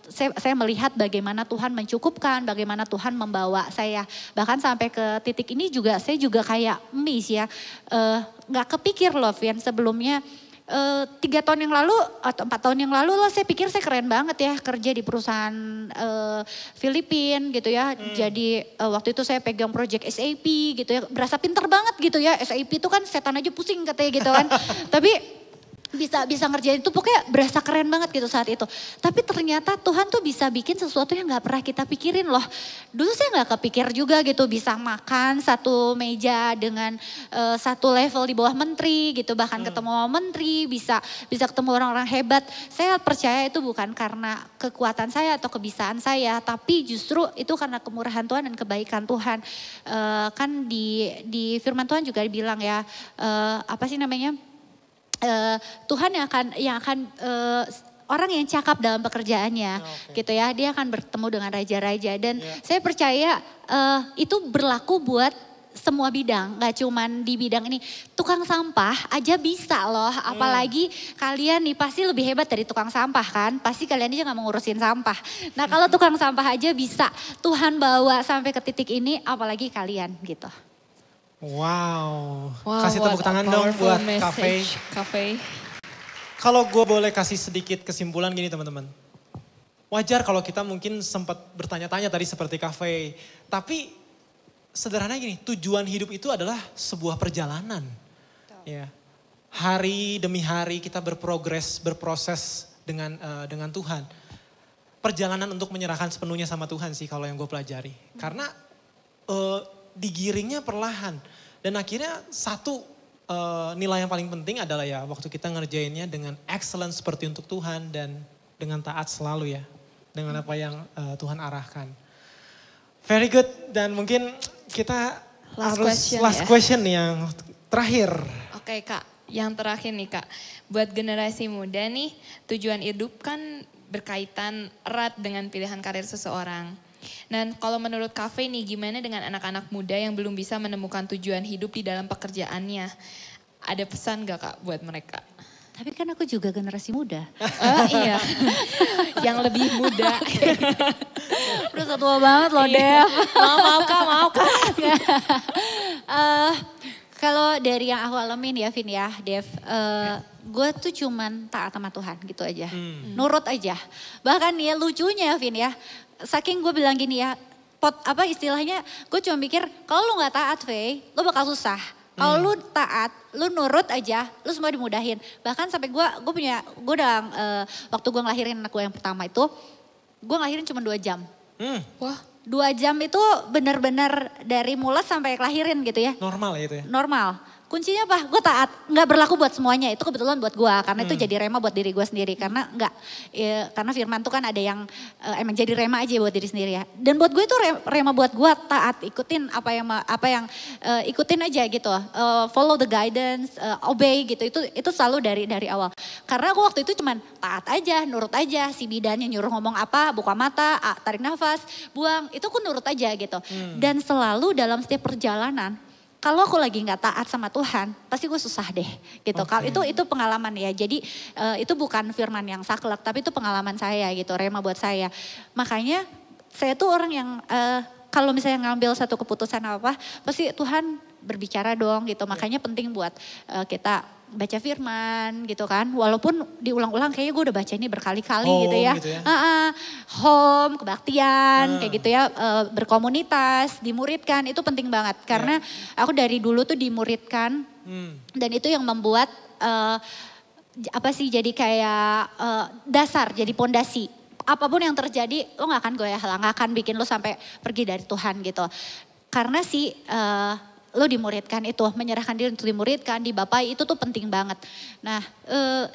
Speaker 3: saya melihat bagaimana Tuhan mencukupkan, bagaimana Tuhan membawa saya. Bahkan sampai ke titik ini juga saya juga kayak miss ya, gak kepikir loh Vian sebelumnya. 3 tahun yang lalu atau 4 tahun yang lalu lah saya pikir saya keren banget ya kerja di perusahaan Filipina gitu ya. Jadi waktu itu saya pegang project SAP gitu ya. Berasa pinter banget gitu ya. SAP itu kan setan aja pusing katanya gitu kan. Tapi bisa ngerjain itu pokoknya berasa keren banget gitu saat itu. Tapi ternyata Tuhan tuh bisa bikin sesuatu yang gak pernah kita pikirin loh. Dulu saya gak kepikir juga gitu bisa makan satu meja dengan satu level di bawah menteri gitu. Bahkan ketemu menteri, bisa ketemu orang-orang hebat. Saya percaya itu bukan karena kekuatan saya atau kebisaan saya. Tapi justru itu karena kemurahan Tuhan dan kebaikan Tuhan. Kan di firman Tuhan juga dibilang ya, Tuhan yang akan orang yang cakap dalam pekerjaannya gitu ya, dia akan bertemu dengan raja-raja dan saya percaya itu berlaku buat semua bidang, gak cuman di bidang ini. Tukang sampah aja bisa loh, apalagi kalian nih pasti lebih hebat dari tukang sampah kan, pasti kalian aja gak mau ngurusin sampah. Nah kalau tukang sampah aja bisa Tuhan bawa sampai ke titik ini, apalagi kalian gitu.
Speaker 2: Wow, kasih tepuk tangan dong buat Cafe. Kalau gue boleh kasih sedikit kesimpulan gini teman-teman. Wajar kalau kita mungkin sempat bertanya-tanya tadi seperti Cafe. Tapi sederhana gini, tujuan hidup itu adalah sebuah perjalanan. Ya. Hari demi hari kita berproses dengan Tuhan. Perjalanan untuk menyerahkan sepenuhnya sama Tuhan sih kalau yang gue pelajari. Karena digiringnya perlahan. Dan akhirnya satu nilai yang paling penting adalah ya waktu kita ngerjainnya dengan excellence seperti untuk Tuhan dan dengan taat selalu ya. Dengan apa yang Tuhan arahkan. Very good dan mungkin kita last question yang terakhir.
Speaker 1: Oke Kak, yang terakhir nih Kak. Buat generasi muda nih tujuan hidup kan berkaitan erat dengan pilihan karir seseorang. Dan kalau menurut Cafe nih gimana dengan anak-anak muda yang belum bisa menemukan tujuan hidup di dalam pekerjaannya? Ada pesan gak Kak buat mereka?
Speaker 3: Tapi kan aku juga generasi muda.
Speaker 1: Iya, yang lebih muda.
Speaker 3: Udah tua banget loh Dev.
Speaker 1: Mau Kak.
Speaker 3: Kalau dari yang aku alamin ya Vin ya, Dev, gue tuh cuman taat sama Tuhan gitu aja. Nurut aja. Bahkan ya lucunya Vin ya, saking gue bilang gini ya, istilahnya gue cuma mikir kalau lu gak taat Vin, lu bakal susah. Kalau lu taat, lu nurut aja, lu semua dimudahin. Bahkan sampai gue udah waktu gue ngelahirin anak gue yang pertama itu, gue ngelahirin cuma 2 jam.
Speaker 1: Wah.
Speaker 3: 2 jam itu benar-benar dari mulas sampai kelahirin gitu ya.
Speaker 2: Normal ya itu ya?
Speaker 3: Normal. Kuncinya apa? Gue taat. Nggak berlaku buat semuanya. Itu kebetulan buat gue. Karena itu jadi rema buat diri gue sendiri. Karena karena firman tuh kan ada yang emang jadi rema aja buat diri sendiri ya. Dan buat gue itu rema buat gue taat. Ikutin apa yang ikutin aja gitu. Follow the guidance, obey gitu. Itu selalu dari awal. Karena gue waktu itu cuman taat aja, nurut aja. Si bidannya nyuruh ngomong apa, buka mata, tarik nafas, buang. Itu aku nurut aja gitu. Dan selalu dalam setiap perjalanan, kalau aku lagi nggak taat sama Tuhan, pasti gue susah deh gitu. Kalau itu pengalaman ya. Jadi itu bukan firman yang saklek, tapi itu pengalaman saya gitu, rema buat saya. Makanya saya tuh orang yang kalau misalnya ngambil satu keputusan apa, pasti Tuhan berbicara dong gitu. Makanya penting buat kita baca firman gitu kan. Walaupun diulang-ulang kayaknya gue udah baca ini berkali-kali gitu ya. Home, kebaktian kayak gitu ya. Berkomunitas, dimuridkan itu penting banget. Karena aku dari dulu tuh dimuridkan dan itu yang membuat jadi kayak dasar, jadi pondasi. Apapun yang terjadi lo gak akan goyah lah, gak akan bikin lo sampai pergi dari Tuhan gitu. Karena lo dimuridkan itu, menyerahkan diri untuk dimuridkan, dibapai itu tuh penting banget. Nah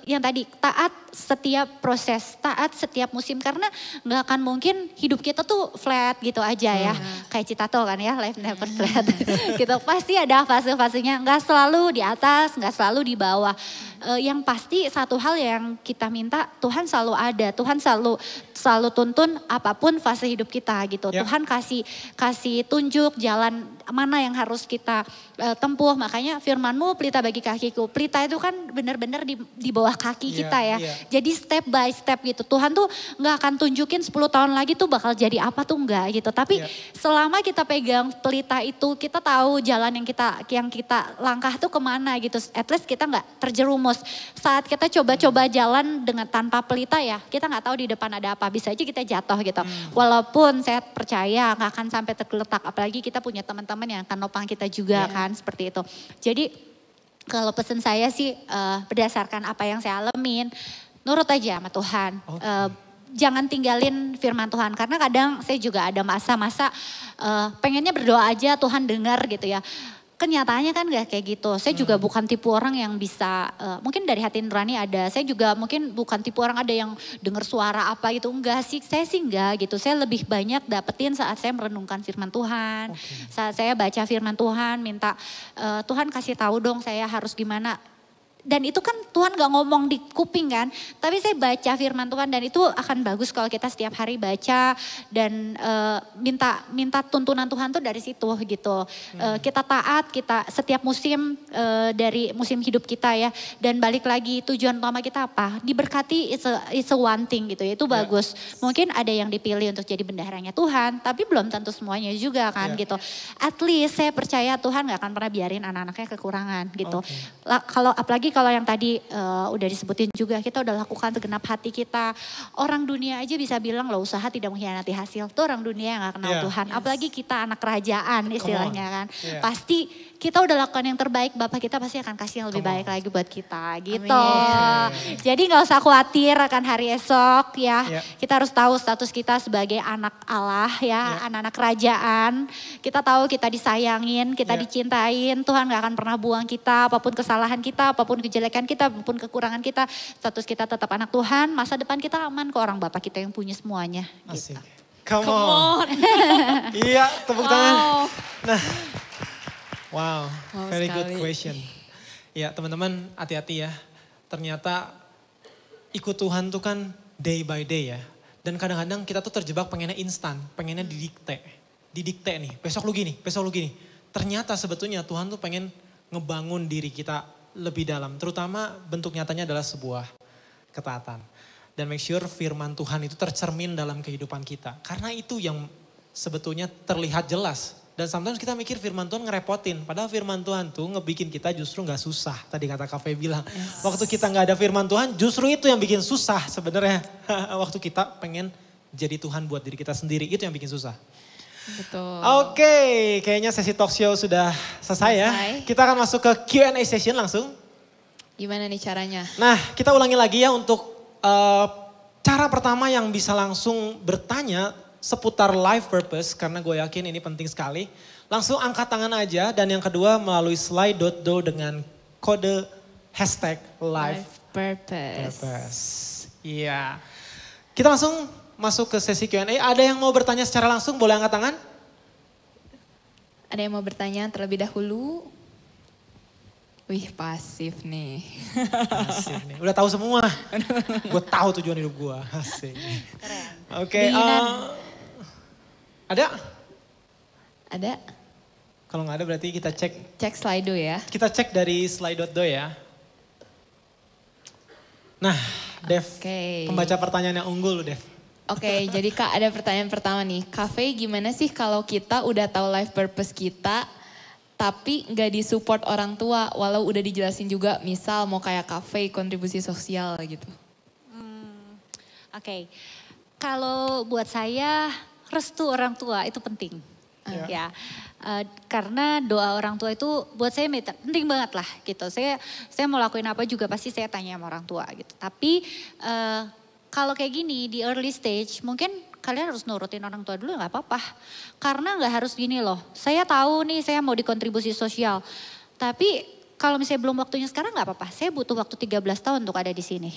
Speaker 3: yang tadi taat setiap proses, taat setiap musim karena gak akan mungkin hidup kita tuh flat gitu aja ya. Kayak Citato kan ya, life never flat gitu. Pasti ada fase-fasenya, gak selalu di atas, gak selalu di bawah. Yang pasti satu hal yang kita minta, Tuhan selalu ada, Tuhan selalu tuntun apapun fase hidup kita gitu. Tuhan kasih tunjuk jalan mana yang harus kita tempuh. Makanya firman-Mu pelita bagi kakiku. Pelita itu kan benar-benar di bawah kaki kita ya. Jadi step by step gitu. Tuhan tuh gak akan tunjukin 10 tahun lagi tuh bakal jadi apa tuh enggak gitu. Tapi selama kita pegang pelita itu, kita tahu jalan yang kita langkah tuh kemana gitu. At least kita gak terjerumus. Saat kita coba-coba jalan dengan tanpa pelita ya, kita gak tahu di depan ada apa. Bisa aja kita jatuh gitu. Walaupun saya percaya gak akan sampai tergeletak. Apalagi kita punya teman-teman yang akan nopang kita juga kan seperti itu. Jadi kalau pesan saya sih berdasarkan apa yang saya alamin, nurut aja sama Tuhan. Jangan tinggalin firman Tuhan. Karena kadang saya juga ada masa-masa pengennya berdoa aja Tuhan dengar gitu ya. Kenyataannya kan gak kayak gitu. Saya juga bukan tipe orang yang bisa, mungkin dari hati nurani ada. Saya juga mungkin bukan tipe orang ada yang dengar suara apa gitu. Enggak sih, saya sih enggak gitu. Saya lebih banyak dapetin saat saya merenungkan firman Tuhan. Saat saya baca firman Tuhan, minta Tuhan kasih tahu dong saya harus gimana. Dan itu kan Tuhan gak ngomong di kuping kan. Tapi saya baca firman Tuhan dan itu akan bagus kalau kita setiap hari baca. Dan minta tuntunan Tuhan tuh dari situ gitu. Kita taat, kita setiap musim dari musim hidup kita ya. Dan balik lagi tujuan utama kita apa? Diberkati it's a one thing gitu ya. Itu bagus. Mungkin ada yang dipilih untuk jadi bendaharanya Tuhan. Tapi belum tentu semuanya juga kan gitu. At least saya percaya Tuhan gak akan pernah biarin anak-anaknya kekurangan gitu. Kalau yang tadi udah disebutin juga, kita udah lakukan segenap hati kita. Orang dunia aja bisa bilang loh usaha tidak mengkhianati hasil. Itu orang dunia yang gak kenal Tuhan. Apalagi kita anak kerajaan istilahnya kan. Pasti kita udah lakukan yang terbaik, Bapak kita pasti akan kasih yang lebih baik lagi buat kita gitu. Jadi gak usah khawatir akan hari esok ya. Kita harus tahu status kita sebagai anak Allah ya, anak-anak kerajaan. Kita tahu kita disayangin, kita dicintain. Tuhan gak akan pernah buang kita, apapun kesalahan kita, apapun kejelekan kita, apapun kekurangan kita, status kita tetap anak Tuhan, masa depan kita aman ke orang Bapak kita yang punya semuanya.
Speaker 2: Asik.
Speaker 3: Gitu.
Speaker 2: Come on. Iya, tepuk tangan. Nah, wow, very good question. Ya teman-teman hati-hati ya, ternyata ikut Tuhan tuh kan day by day ya. Dan kadang-kadang kita tuh terjebak pengennya instan, pengennya didikte nih, besok lu gini, besok lu gini. Ternyata sebetulnya Tuhan tuh pengen ngebangun diri kita lebih dalam. Terutama bentuk nyatanya adalah sebuah ketaatan. Dan make sure firman Tuhan itu tercermin dalam kehidupan kita. Karena itu yang sebetulnya terlihat jelas Dan sometimes kita mikir firman Tuhan ngerepotin. Padahal firman Tuhan tuh ngebikin kita justru gak susah. Tadi kata Cafe bilang. Waktu kita gak ada firman Tuhan justru itu yang bikin susah sebenarnya. Waktu kita pengen jadi Tuhan buat diri kita sendiri. Itu yang bikin susah.
Speaker 1: Betul.
Speaker 2: Oke, kayaknya sesi talk show sudah selesai ya. Kita akan masuk ke Q&A session langsung.
Speaker 1: Gimana nih caranya?
Speaker 2: Nah, kita ulangi lagi ya untuk cara pertama yang bisa langsung bertanya seputar life purpose, karena gue yakin ini penting sekali. Langsung angkat tangan aja, dan yang kedua melalui slide.do dengan kode hashtag life
Speaker 1: purpose.
Speaker 2: Iya. Kita langsung masuk ke sesi Q&A. Ada yang mau bertanya secara langsung, boleh angkat tangan?
Speaker 1: Ada yang mau bertanya terlebih dahulu? Wih, pasif nih.
Speaker 2: Asik nih. Udah tahu semua. Gue tahu tujuan hidup gue. Asik. Oke. Ada?
Speaker 1: Ada?
Speaker 2: Kalau nggak ada berarti kita cek.
Speaker 1: Cek Slido ya.
Speaker 2: Kita cek dari slide.do ya. Nah, Dev. Pembaca pertanyaan yang unggul, Dev.
Speaker 1: Oke, jadi Kak ada pertanyaan pertama nih. Cafe gimana sih kalau kita udah tahu life purpose kita, tapi nggak disupport orang tua, walau udah dijelasin juga, misal mau kayak cafe, kontribusi sosial gitu.
Speaker 3: Oke. Kalau buat saya restu orang tua itu penting. Ya, karena doa orang tua itu buat saya penting banget lah gitu. Saya mau lakuin apa juga pasti saya tanya sama orang tua gitu. Tapi kalau kayak gini di early stage mungkin kalian harus nurutin orang tua dulu nggak apa-apa. Karena nggak harus gini loh. Saya tahu nih saya mau dikontribusi sosial. Tapi kalau misalnya belum waktunya sekarang nggak apa-apa. Saya butuh waktu 13 tahun untuk ada di sini.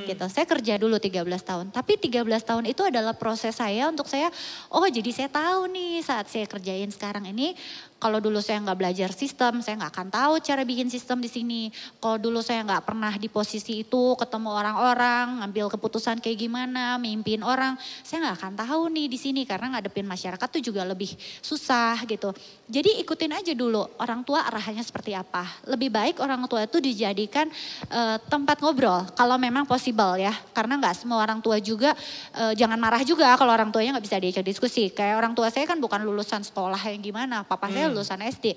Speaker 3: Gitu. Saya kerja dulu 13 tahun. Tapi 13 tahun itu adalah proses saya untuk saya, oh jadi saya tahu nih saat saya kerjain sekarang ini, kalau dulu saya nggak belajar sistem, saya nggak akan tahu cara bikin sistem di sini. Kalau dulu saya nggak pernah di posisi itu, ketemu orang-orang, ngambil keputusan kayak gimana, mimpin orang, saya nggak akan tahu nih di sini karena ngadepin masyarakat tuh juga lebih susah gitu. Jadi ikutin aja dulu orang tua arahannya seperti apa. Lebih baik orang tua itu dijadikan tempat ngobrol kalau memang possible ya. Karena nggak semua orang tua juga, jangan marah juga kalau orang tuanya nggak bisa diajak diskusi. Kayak orang tua saya kan bukan lulusan sekolah yang gimana, papa saya lulusan SD.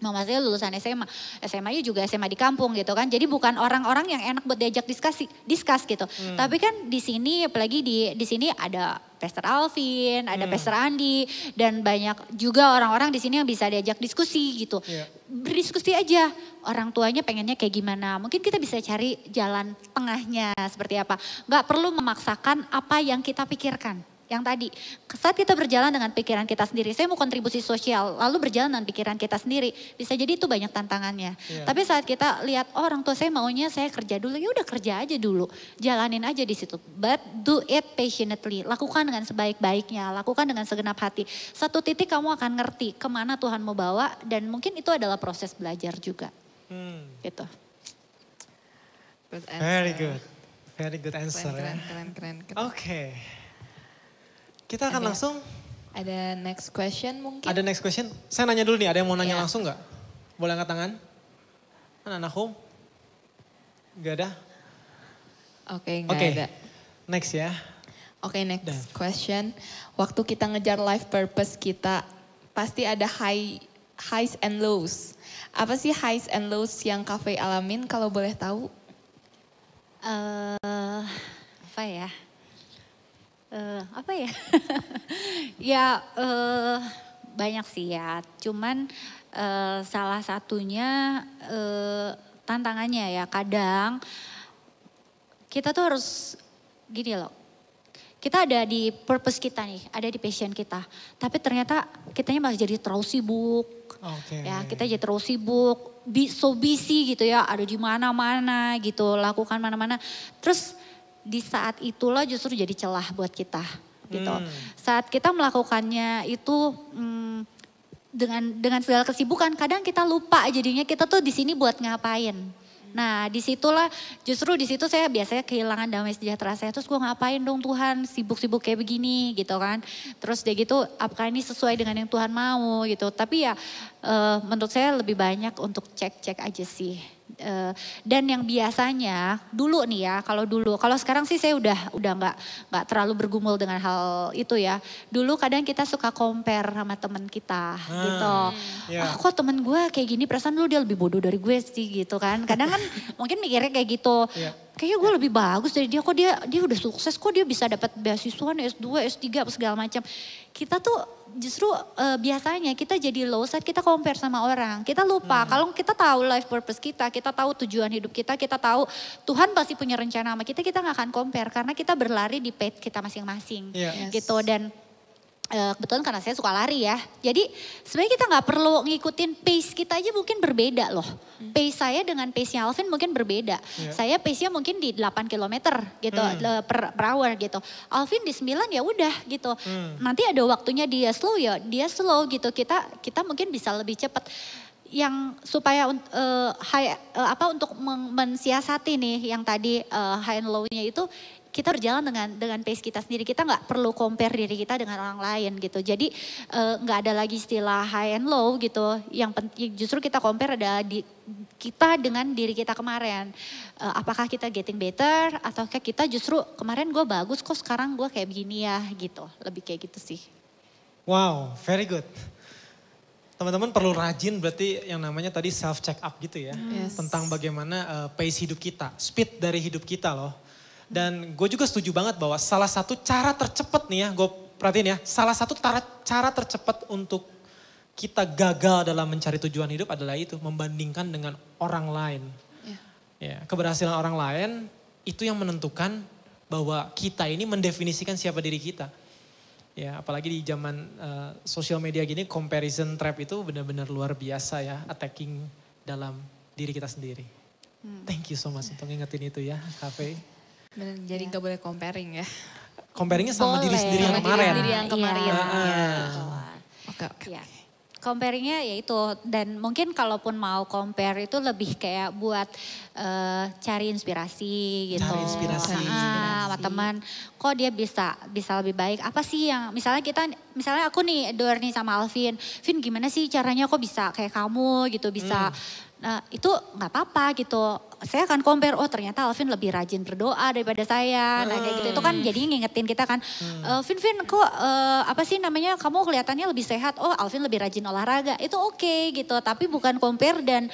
Speaker 3: Mama saya lulusan SMA, SMA-nya juga SMA di kampung gitu kan. Jadi bukan orang-orang yang enak buat diajak diskus gitu. Tapi kan di sini apalagi di sini ada Pastor Alvin, ada Pastor Andi dan banyak juga orang-orang di sini yang bisa diajak diskusi gitu. Berdiskusi aja. Orang tuanya pengennya kayak gimana. Mungkin kita bisa cari jalan tengahnya seperti apa. Gak perlu memaksakan apa yang kita pikirkan. Yang tadi, saat kita berjalan dengan pikiran kita sendiri, saya mau kontribusi sosial, lalu berjalan dengan pikiran kita sendiri, bisa jadi itu banyak tantangannya. Tapi saat kita lihat, oh orang tua saya maunya saya kerja dulu, ya udah kerja aja dulu, jalanin aja di situ. But do it passionately, lakukan dengan sebaik-baiknya, lakukan dengan segenap hati. Satu titik kamu akan ngerti kemana Tuhan mau bawa, dan mungkin itu adalah proses belajar juga. Gitu.
Speaker 2: Very good answer ya.
Speaker 1: Keren.
Speaker 2: Oke. Kita akan langsung.
Speaker 1: Ada next question mungkin?
Speaker 2: Ada next question. Saya nanya dulu nih, ada yang mau nanya langsung nggak? Boleh angkat tangan? Anak home? Gak ada?
Speaker 1: Oke, gak ada.
Speaker 2: Next ya.
Speaker 1: Oke, next question. Waktu kita ngejar life purpose kita, pasti ada highs and lows. Apa sih highs and lows yang Cafe alamin kalau boleh tahu?
Speaker 3: Apa ya? Ya banyak sih ya, cuman salah satunya tantangannya ya kadang kita tuh harus gini loh, kita ada di purpose kita nih, ada di passion kita, tapi ternyata kitanya malah jadi terlalu sibuk, ya kita jadi terlalu sibuk, so busy gitu ya, ada di mana-mana gitu, lakukan mana-mana, terus di saat itulah justru jadi celah buat kita gitu. Saat kita melakukannya itu dengan segala kesibukan, kadang kita lupa jadinya kita tuh di sini buat ngapain. Nah disitulah justru di situ saya biasanya kehilangan damai sejahtera saya. Terus gue ngapain dong Tuhan sibuk-sibuk kayak begini gitu kan. Terus dia gitu apakah ini sesuai dengan yang Tuhan mau gitu. Tapi ya menurut saya lebih banyak untuk cek-cek aja sih. Dan yang biasanya dulu nih ya, kalau sekarang sih saya udah nggak terlalu bergumul dengan hal itu ya. Dulu kadang kita suka compare sama teman kita gitu.
Speaker 2: Yeah.
Speaker 3: Kok temen gue kayak gini, perasaan lu dia lebih bodoh dari gue sih gitu kan. Kadang kan mungkin mikirnya kayak gitu.
Speaker 2: Yeah.
Speaker 3: Kayaknya gue lebih bagus dari dia, kok dia udah sukses, kok dia bisa dapat beasiswa S2, S3 apa segala macam. Kita tuh justru biasanya kita jadi low saat kita compare sama orang. Kita lupa kalau kita tahu life purpose kita tahu tujuan hidup kita tahu Tuhan pasti punya rencana sama kita nggak akan compare karena kita berlari di pace kita masing-masing.
Speaker 2: Yes.
Speaker 3: Gitu dan kebetulan karena saya suka lari ya. Jadi sebenarnya kita nggak perlu ngikutin pace kita aja mungkin berbeda loh. Pace saya dengan pace-nya Alvin mungkin berbeda. Saya pace-nya mungkin di 8 kilometer gitu per hour gitu. Alvin di 9 ya udah gitu. Nanti ada waktunya dia slow ya, dia slow gitu. Kita mungkin bisa lebih cepat. Yang supaya untuk mensiasati nih yang tadi high and low-nya itu kita berjalan dengan pace kita sendiri. Kita nggak perlu compare diri kita dengan orang lain gitu. Jadi nggak ada lagi istilah high and low gitu. Yang penting justru kita compare adalah kita dengan diri kita kemarin. Apakah kita getting better ataukah kita justru kemarin gue bagus kok sekarang gue kayak begini ya gitu. Lebih kayak gitu sih.
Speaker 2: Wow, very good. Teman-teman perlu rajin berarti yang namanya tadi self check up gitu ya. Tentang bagaimana pace hidup kita, speed dari hidup kita loh. Dan gue juga setuju banget bahwa salah satu cara tercepat nih ya, gue perhatiin ya. Salah satu cara tercepat untuk kita gagal dalam mencari tujuan hidup adalah itu. Membandingkan dengan orang lain. Ya, keberhasilan orang lain itu yang menentukan bahwa kita ini mendefinisikan siapa diri kita. Ya, apalagi di zaman sosial media gini, comparison trap itu benar-benar luar biasa ya. Attacking dalam diri kita sendiri. Thank you so much untuk ngingetin itu ya, Cafe.
Speaker 1: Bener, jadi nggak boleh comparing ya.
Speaker 2: Comparingnya sama diri sendiri yang kemarin.
Speaker 1: Diri yang kemarin.
Speaker 3: Oke. Comparingnya ya itu dan mungkin kalaupun mau compare itu lebih kayak buat cari inspirasi gitu.
Speaker 2: Cari inspirasi.
Speaker 3: Sama teman, kok dia bisa lebih baik. Apa sih yang misalnya aku nih adore nih sama Alvin. Vin gimana sih caranya kok bisa kayak kamu gitu bisa. Nah itu gak apa-apa gitu. Saya akan compare, oh ternyata Alvin lebih rajin berdoa daripada saya. Nah kayak gitu itu kan jadinya ngingetin kita kan. Vin kok apa sih namanya kamu kelihatannya lebih sehat. Oh Alvin lebih rajin olahraga. Itu oke gitu. Tapi bukan compare dan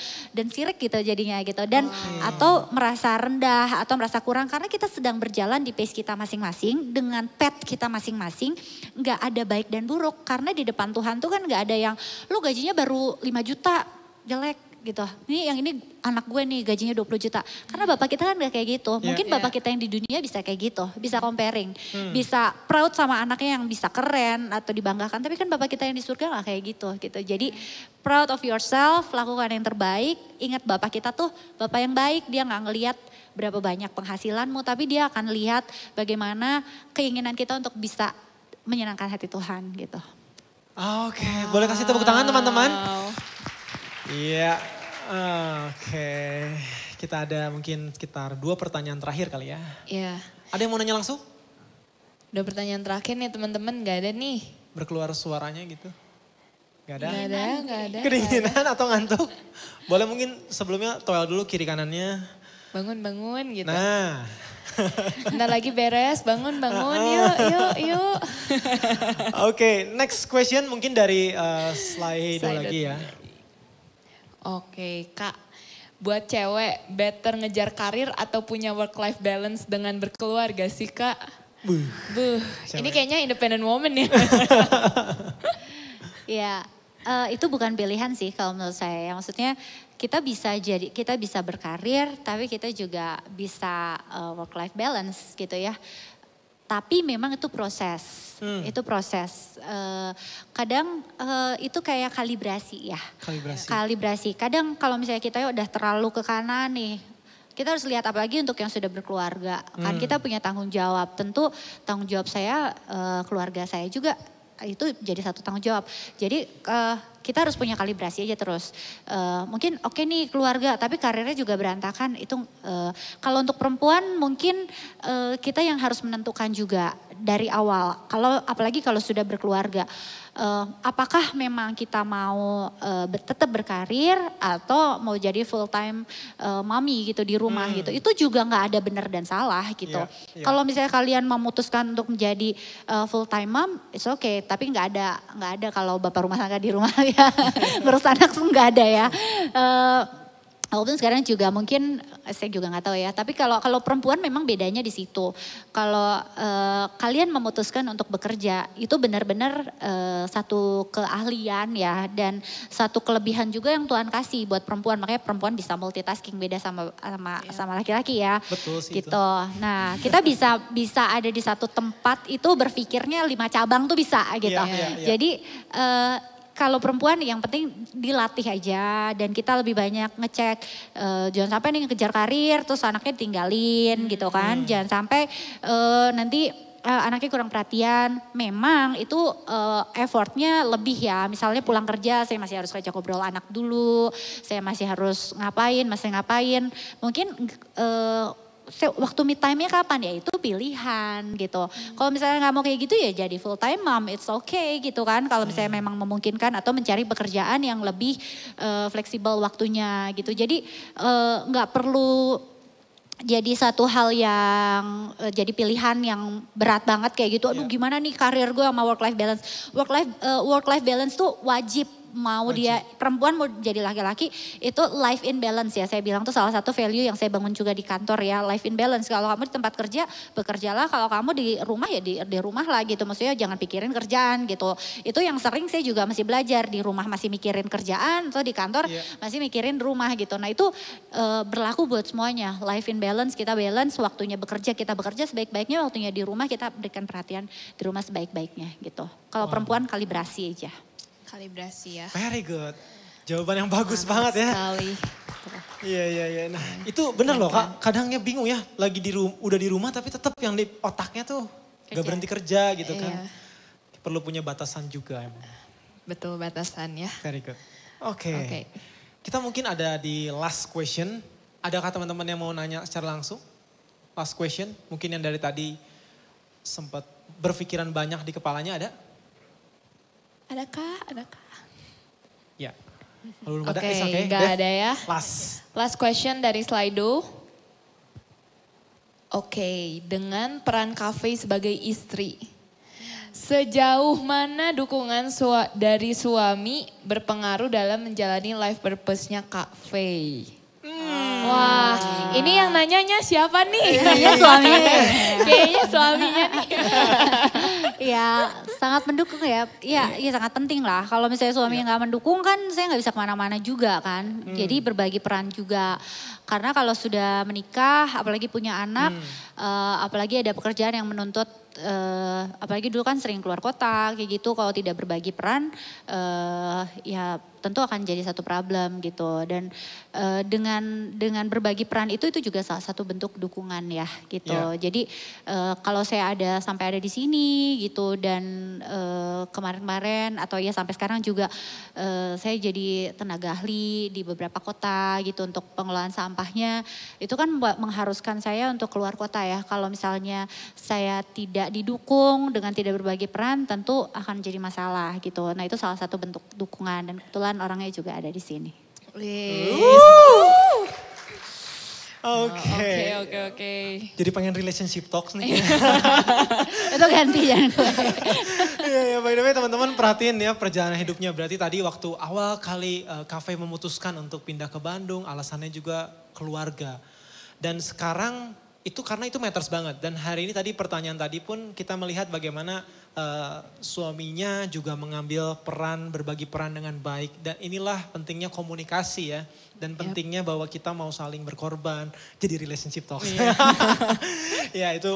Speaker 3: sirik gitu jadinya gitu. Dan atau merasa rendah atau merasa kurang. Karena kita sedang berjalan di pace kita masing-masing. Dengan pet kita masing-masing. Gak ada baik dan buruk. Karena di depan Tuhan tuh kan gak ada yang lu gajinya baru 5 juta jelek gitu. Ini yang ini anak gue nih gajinya 20 juta. Karena bapak kita kan gak kayak gitu. Mungkin bapak kita yang di dunia bisa kayak gitu. Bisa comparing. Bisa proud sama anaknya yang bisa keren atau dibanggakan. Tapi kan bapak kita yang di surga gak kayak gitu. Jadi proud of yourself, lakukan yang terbaik. Ingat bapak kita tuh bapak yang baik. Dia gak ngelihat berapa banyak penghasilanmu. Tapi dia akan lihat bagaimana keinginan kita untuk bisa menyenangkan hati Tuhan gitu.
Speaker 2: Oke, boleh kasih tepuk tangan teman-teman? Iya, oke. Kita ada mungkin sekitar 2 pertanyaan terakhir kali ya.
Speaker 1: Iya.
Speaker 2: Ada yang mau nanya langsung?
Speaker 1: Udah pertanyaan terakhir nih teman-teman, gak ada nih.
Speaker 2: Berkeluar suaranya gitu? Gak ada?
Speaker 1: Gak ada.
Speaker 2: Kedinginan atau ngantuk? Boleh mungkin sebelumnya toel dulu kiri kanannya.
Speaker 1: Bangun gitu.
Speaker 2: Nah.
Speaker 1: Bentar lagi beres, bangun, yuk.
Speaker 2: Oke, next question mungkin dari Slido lagi ya.
Speaker 1: Oke, Kak. Buat cewek, better ngejar karir atau punya work-life balance dengan berkeluarga sih, Kak? Buh. Ini kayaknya independent woman ya.
Speaker 3: Ya, itu bukan pilihan sih kalau menurut saya. Maksudnya kita bisa berkarir, tapi kita juga bisa work-life balance gitu ya. Tapi memang itu proses, kadang itu kayak kalibrasi ya. Kalibrasi. Kadang kalau misalnya kita udah terlalu ke kanan nih, kita harus lihat apalagi untuk yang sudah berkeluarga. Kan kita punya tanggung jawab. Tentu tanggung jawab saya, keluarga saya juga itu jadi satu tanggung jawab. Jadi kita harus punya kalibrasi aja terus. Mungkin oke nih keluarga, tapi karirnya juga berantakan. Itu kalau untuk perempuan mungkin kita yang harus menentukan juga dari awal. Apalagi kalau sudah berkeluarga, apakah memang kita mau tetap berkarir atau mau jadi full time mami gitu di rumah gitu. Itu juga nggak ada benar dan salah gitu. Kalau misalnya kalian memutuskan untuk menjadi full time mom, it's okay. Tapi nggak ada kalau bapak rumah tangga di rumah ya ngurus anak tuh nggak ada ya. Walaupun sekarang juga mungkin saya juga nggak tahu ya. Tapi kalau perempuan memang bedanya di situ. Kalau kalian memutuskan untuk bekerja itu benar-benar satu keahlian ya dan satu kelebihan juga yang Tuhan kasih buat perempuan. Makanya perempuan bisa multitasking beda sama laki-laki ya.
Speaker 2: Betul sih
Speaker 3: gitu.
Speaker 2: itu.
Speaker 3: Nah kita bisa ada di satu tempat itu berpikirnya 5 cabang tuh bisa gitu. Jadi kalau perempuan yang penting dilatih aja dan kita lebih banyak ngecek jangan sampai nih ngejar karir terus anaknya tinggalin gitu kan. Jangan sampai nanti anaknya kurang perhatian. Memang itu effortnya lebih ya. Misalnya pulang kerja saya masih harus ngajak ngobrol anak dulu. Saya masih harus ngapain. Mungkin waktu me time-nya kapan ya itu pilihan gitu. Kalau misalnya nggak mau kayak gitu ya jadi full time mom, it's okay gitu kan. Kalau misalnya memang memungkinkan atau mencari pekerjaan yang lebih fleksibel waktunya gitu. Jadi nggak perlu jadi satu hal yang jadi pilihan yang berat banget kayak gitu. Aduh gimana nih karir gue sama work life balance. Work life balance tuh wajib. Dia perempuan mau jadi laki-laki itu life in balance ya. Saya bilang tuh salah satu value yang saya bangun juga di kantor ya, life in balance. Kalau kamu di tempat kerja bekerjalah, kalau kamu di rumah ya di rumah lah gitu. Maksudnya jangan pikirin kerjaan gitu. Itu yang sering saya juga masih belajar, di rumah masih mikirin kerjaan atau di kantor masih mikirin rumah gitu. Nah itu berlaku buat semuanya. Life in balance, kita balance waktunya bekerja, kita bekerja sebaik-baiknya, waktunya di rumah kita berikan perhatian di rumah sebaik-baiknya gitu. Kalau perempuan kalibrasi aja.
Speaker 1: Kalibrasi ya.
Speaker 2: Very good. Jawaban yang bagus banget ya.
Speaker 1: Sekali.
Speaker 2: Iya. Nah itu bener loh Kak, kadangnya bingung ya. Lagi udah di rumah tapi tetap yang di otaknya tuh gak berhenti kerja gitu kan. Perlu punya batasan juga emang.
Speaker 1: Betul batasan ya.
Speaker 2: Very good. Oke. Kita mungkin ada di last question. Adakah teman-teman yang mau nanya secara langsung? Last question, mungkin yang dari tadi sempat berpikiran banyak di kepalanya ada?
Speaker 1: Adakah?
Speaker 2: Ya. Kalau belum ada,
Speaker 1: Oke, nggak ada ya.
Speaker 2: Last
Speaker 1: question dari Slido. Oke, dengan peran Cafe sebagai istri. Sejauh mana dukungan dari suami berpengaruh dalam menjalani life purpose-nya Cafe? Wah, ini yang nanyanya siapa nih? Kayaknya suaminya nih.
Speaker 3: Ya sangat mendukung ya. Iya sangat penting lah. Kalau misalnya suaminya nggak mendukung kan saya nggak bisa kemana-mana juga kan. Jadi berbagi peran juga. Karena kalau sudah menikah, apalagi punya anak, apalagi ada pekerjaan yang menuntut, apalagi dulu kan sering keluar kota kayak gitu. Kalau tidak berbagi peran, ya tentu akan jadi satu problem gitu. Dan dengan berbagi peran itu juga salah satu bentuk dukungan ya gitu. Jadi kalau saya sampai ada di sini gitu dan kemarin-kemarin atau ya sampai sekarang juga saya jadi tenaga ahli di beberapa kota gitu untuk pengelolaan sampahnya. Itu kan mengharuskan saya untuk keluar kota ya. Kalau misalnya saya tidak didukung dengan tidak berbagi peran tentu akan jadi masalah gitu. Nah itu salah satu bentuk dukungan dan kebetulan orangnya juga ada di sini.
Speaker 1: Oke.
Speaker 2: Jadi pengen relationship talks nih.
Speaker 3: Itu gantian.
Speaker 2: Iya, by the way teman-teman perhatiin ya perjalanan hidupnya. Berarti tadi waktu awal kali Cafe memutuskan untuk pindah ke Bandung, alasannya juga keluarga. Dan sekarang karena itu matters banget. Dan hari ini tadi pertanyaan tadi pun kita melihat bagaimana suaminya juga mengambil peran, berbagi peran dengan baik. Dan inilah pentingnya komunikasi ya. Dan pentingnya bahwa kita mau saling berkorban. Jadi relationship talks. Ya itu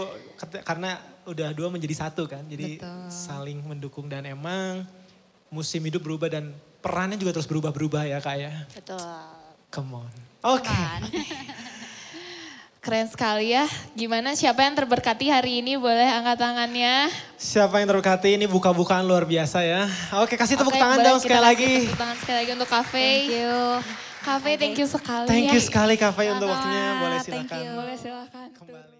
Speaker 2: karena udah dua menjadi satu kan. Jadi saling mendukung dan emang musim hidup berubah dan perannya juga terus berubah-berubah ya Kak ya.
Speaker 3: Betul.
Speaker 2: Come on. Oke.
Speaker 1: Keren sekali ya. Gimana siapa yang terberkati hari ini boleh angkat tangannya.
Speaker 2: Siapa yang terberkati ini buka-bukaan luar biasa ya. Oke, kasih tepuk tangan
Speaker 1: boleh
Speaker 2: dong
Speaker 1: kita
Speaker 2: sekali
Speaker 1: kasih
Speaker 2: lagi.
Speaker 1: Tepuk tangan sekali lagi untuk Cafe.
Speaker 3: Thank you.
Speaker 1: Cafe, thank you sekali
Speaker 2: Thank
Speaker 1: ya.
Speaker 2: you sekali Kak Fai untuk waktunya. Boleh
Speaker 3: Thank
Speaker 2: silakan.
Speaker 3: you.
Speaker 1: Boleh silakan.
Speaker 2: Kembali.